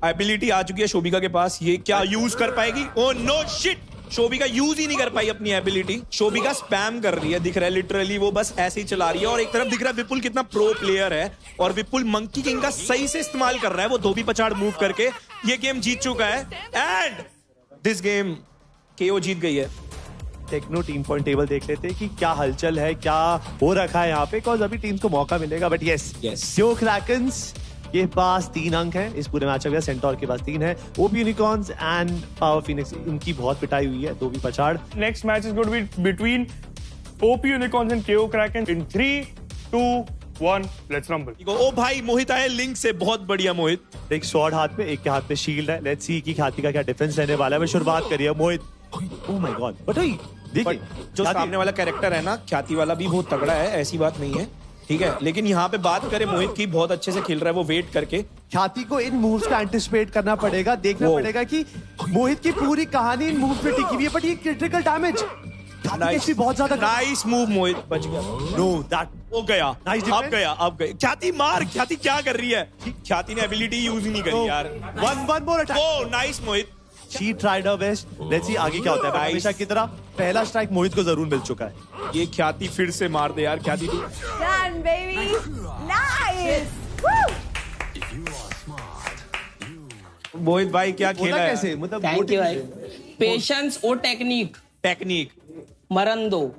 एबिलिटी आ चुकी है शोभिका के पास. ये क्या यूज कर पाएगी? Oh no shit, Shobhika use ही नहीं कर पाई अपनी एबिलिटी. शोभिका स्पैम कर रही है, दिख रहा है लिटरली वो बस ऐसे ही चला रही है. और एक तरफ दिख रहा है विपुल कितना प्रो प्लेयर है और विपुल मंकी किंग का सही से इस्तेमाल कर रहा है. वो धोबी पछाड़ मूव करके ये गेम जीत चुका है. एंड दिस गेम KO जीत गई है. टेक्नो टीम पॉइंट टेबल देख लेते हैं कि क्या हलचल है, क्या हो रखा है यहाँ पे. बिकॉज अभी टीम्स को मौका मिलेगा. बट यस, KO Krakens के पास 3 अंक हैं इस पूरे मैच में. सेंटोर के पास 3 है. OP unicorns and power phoenix, इनकी बहुत पिटाई हुई है. धोबी पछाड़. Next match is going to be between OP unicorns and KO Krakens इन 3, 2, 1, लेट्स रंबल. ओ भाई, मोहित आए लिंक से. बहुत बढ़िया मोहित. एक स्वॉर्ड हाथ में, एक के हाथ में शील्ड है. लेट्स सी कि ख्याति का क्या डिफरेंस रहने वाला है. मैं शुरुआत करिए Mohit. Oh my god. But देखिए जो सामने वाला कैरेक्टर है ना, ख्याति वाला भी बहुत तगड़ा है, ऐसी बात नहीं है, ठीक है. लेकिन यहाँ पे बात करें मोहित की, बहुत अच्छे से खेल रहा है वो वेट करके. ख्याति को इन मूव्स का एंटिसिपेट करना पड़ेगा. देखना पड़ेगा कि मोहित की पूरी कहानी इन मूव्स पे टिकी हुई है. बट ये क्रिटिकल डैमेज बहुत ज्यादा. नाइस मूव मोहित, बच गया. नो दैट हो गया. अब गया. ख्याति मार. ख्याति क्या कर रही है? ख्याति ने एबिलिटी यूज ही नहीं करी यार. One more attack. Oh nice Mohit. She tried her best. Let's see आगे क्या होता है. हमेशा की तरह पहला स्ट्राइक मोहित को जरूर मिल चुका है. ये ख्याति फिर से मार दे यार. ख्याति Done, baby. Nice. मोहित भाई क्या खेला है? कैसे? मतलब थैंक यू भाई. पेशेंस और टेक्निक मरन दो.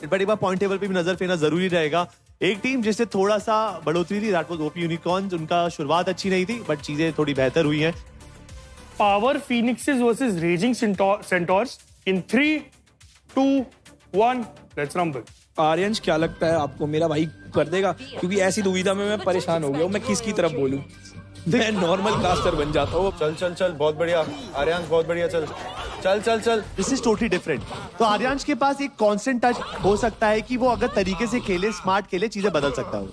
बड़ी बार पॉइंट टेबल पे भी नजर फेरना जरूरी रहेगा. एक टीम जिससे थोड़ा सा बढ़ोतरी थी, दैट वाज ओपी यूनिकॉर्न्स. उनका शुरुआत अच्छी नहीं थी बट चीजें थोड़ी बेहतर हुई हैं. Power phoenixes versus raging centaurs in 3, 2, 1, let's rumble. Aryansh क्या लगता है आपको मेरा भाई कर देगा? क्योंकि ऐसी दुविधा में मैं परेशान हो गया हूँ, मैं किसकी तरफ बोलूं. मैं नॉर्मल कास्टर बन जाता हूँ. चल बहुत बढ़िया आर्यंश, बहुत बढ़िया. चल चल चल चल, दिस इज टोटली डिफरेंट। तो आर्यांश के पास एक कांस्टेंट टच हो सकता है कि वो अगर तरीके से खेले, स्मार्ट खेले, चीजें बदल सकता है।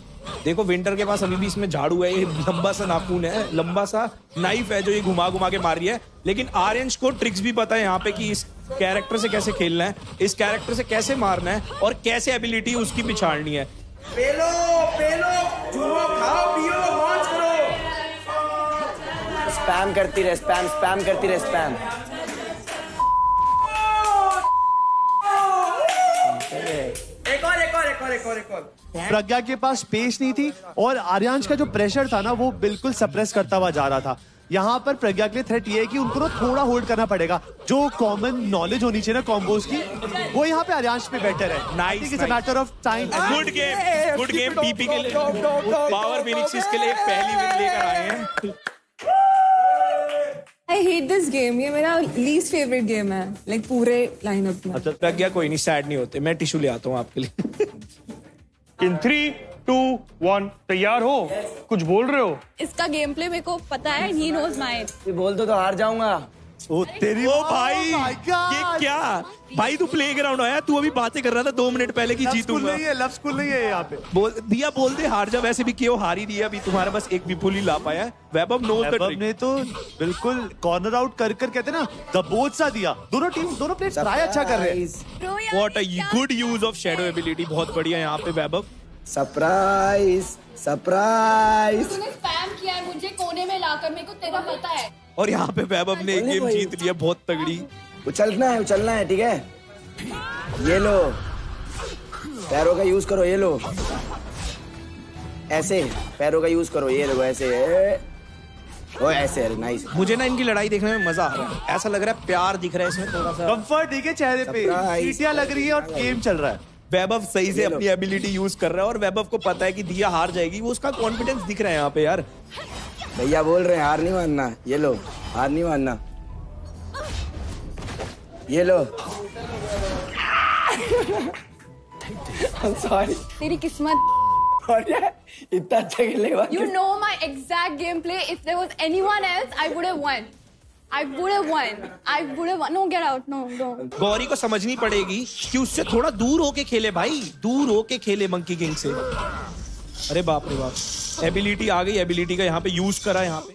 देखो विंटर के पास अभी भी इसमें झाड़ू है, ये लंबा सा नाखून है, लंबा सा नाइफ है जो ये घुमा घुमा के मार रही है। लेकिन आर्यांश को ट्रिक्स भी पता है यहाँ पे कि इस कैरेक्टर से कैसे खेलना है, इस कैरेक्टर से कैसे मारना है और कैसे एबिलिटी उसकी पिछाड़नी है। पेलो जुओ, खाओ पियो, मौज करो। स्पैम करती रहे, स्पैम करती रहे, स्पैम। एक और। प्रज्ञा के पास स्पेस नहीं थी और आर्यांश का जो प्रेशर था ना वो बिल्कुल सप्रेस करता हुआ जा रहा था। यहाँ पर प्रज्ञा के लिए थ्रेट ये है कि उनको ना थोड़ा होल्ड करना पड़ेगा। जो कॉमन नॉलेज होनी चाहिए ना कॉम्बोज की, वो यहाँ पे आर्यांश पे बेटर है। Nice, it's a matter of time. Good game PP के लिए, पावर फिनिक्स के लिए पहली विन लेकर आए हैं। I hate this game. ये मेरा least favorite game है, like पूरे लाइनअप में। अच्छा प्रज्ञा कोई नहीं, सैड नहीं होते, मैं टिश्यू ले आता हूँ आपके लिए। इन 3, 2, 1 तैयार हो? कुछ बोल रहे हो? इसका गेम प्ले मेरे को पता है, he knows mine. बोल दो तो हार जाऊंगा। ओ भाई, ये क्या भाई, तू प्लेग्राउंड आया, तू अभी बातें कर रहा था 2 मिनट पहले की जीतूंगा। लव स्कूल नहीं है यहाँ पे। बोल दे हार जा, वैसे भी क्यों हार ही दिया, अभी तुम्हारे पास एक विपुल ही ला पाया है। वैभव ने तो बिल्कुल कॉर्नर आउट कर कहते ना दबोच सा दिया। दोनों प्लेयर्स ट्राई अच्छा कर रहे हैं। What a good use of shadow ability, बहुत बढ़िया यहाँ पे वैभव। सरप्राइज। तूने स्पैम किया है मुझे कोने में लाकर, मेरे को तेरा पता है। और यहाँ पे वैभव ने गेम जीत लिया, बहुत तगड़ी। उछलना है, ठीक है। ये लो, पैरों का यूज करो, ये लो, ऐसे पैरों का यूज करो, ये लो, ऐसे ओ ऐसे। अरे नाइस। मुझे ना इनकी लड़ाई देखने में मजा आ रहा है, ऐसा लग रहा है प्यार दिख रहा है इसमें थोड़ा सा। कंफर्ट दिखे चेहरे पे, सीटियां लग रही है और गेम चल रहा है। वैभव सही से अपनी एबिलिटी यूज कर रहा है और वैभव को पता है कि दिया हार जाएगी, वो उसका कॉन्फिडेंस दिख रहा है यहाँ पे यार। भैया बोल रहे हैं हार नहीं मानना, ये लो, हार नहीं मानना, ये लो। सॉरी, तेरी किस्मत। इतना अच्छा खेलेगा। You know my exact gameplay. If there was anyone else, I would have won. No, get out. No. Gauri को समझनी पड़ेगी कि उससे थोड़ा दूर होके खेले भाई, दूर होके खेले मंकी किंग से। अरे बाप रे बाप, एबिलिटी आ गई, एबिलिटी का यहाँ पे यूज करा यहाँ पे।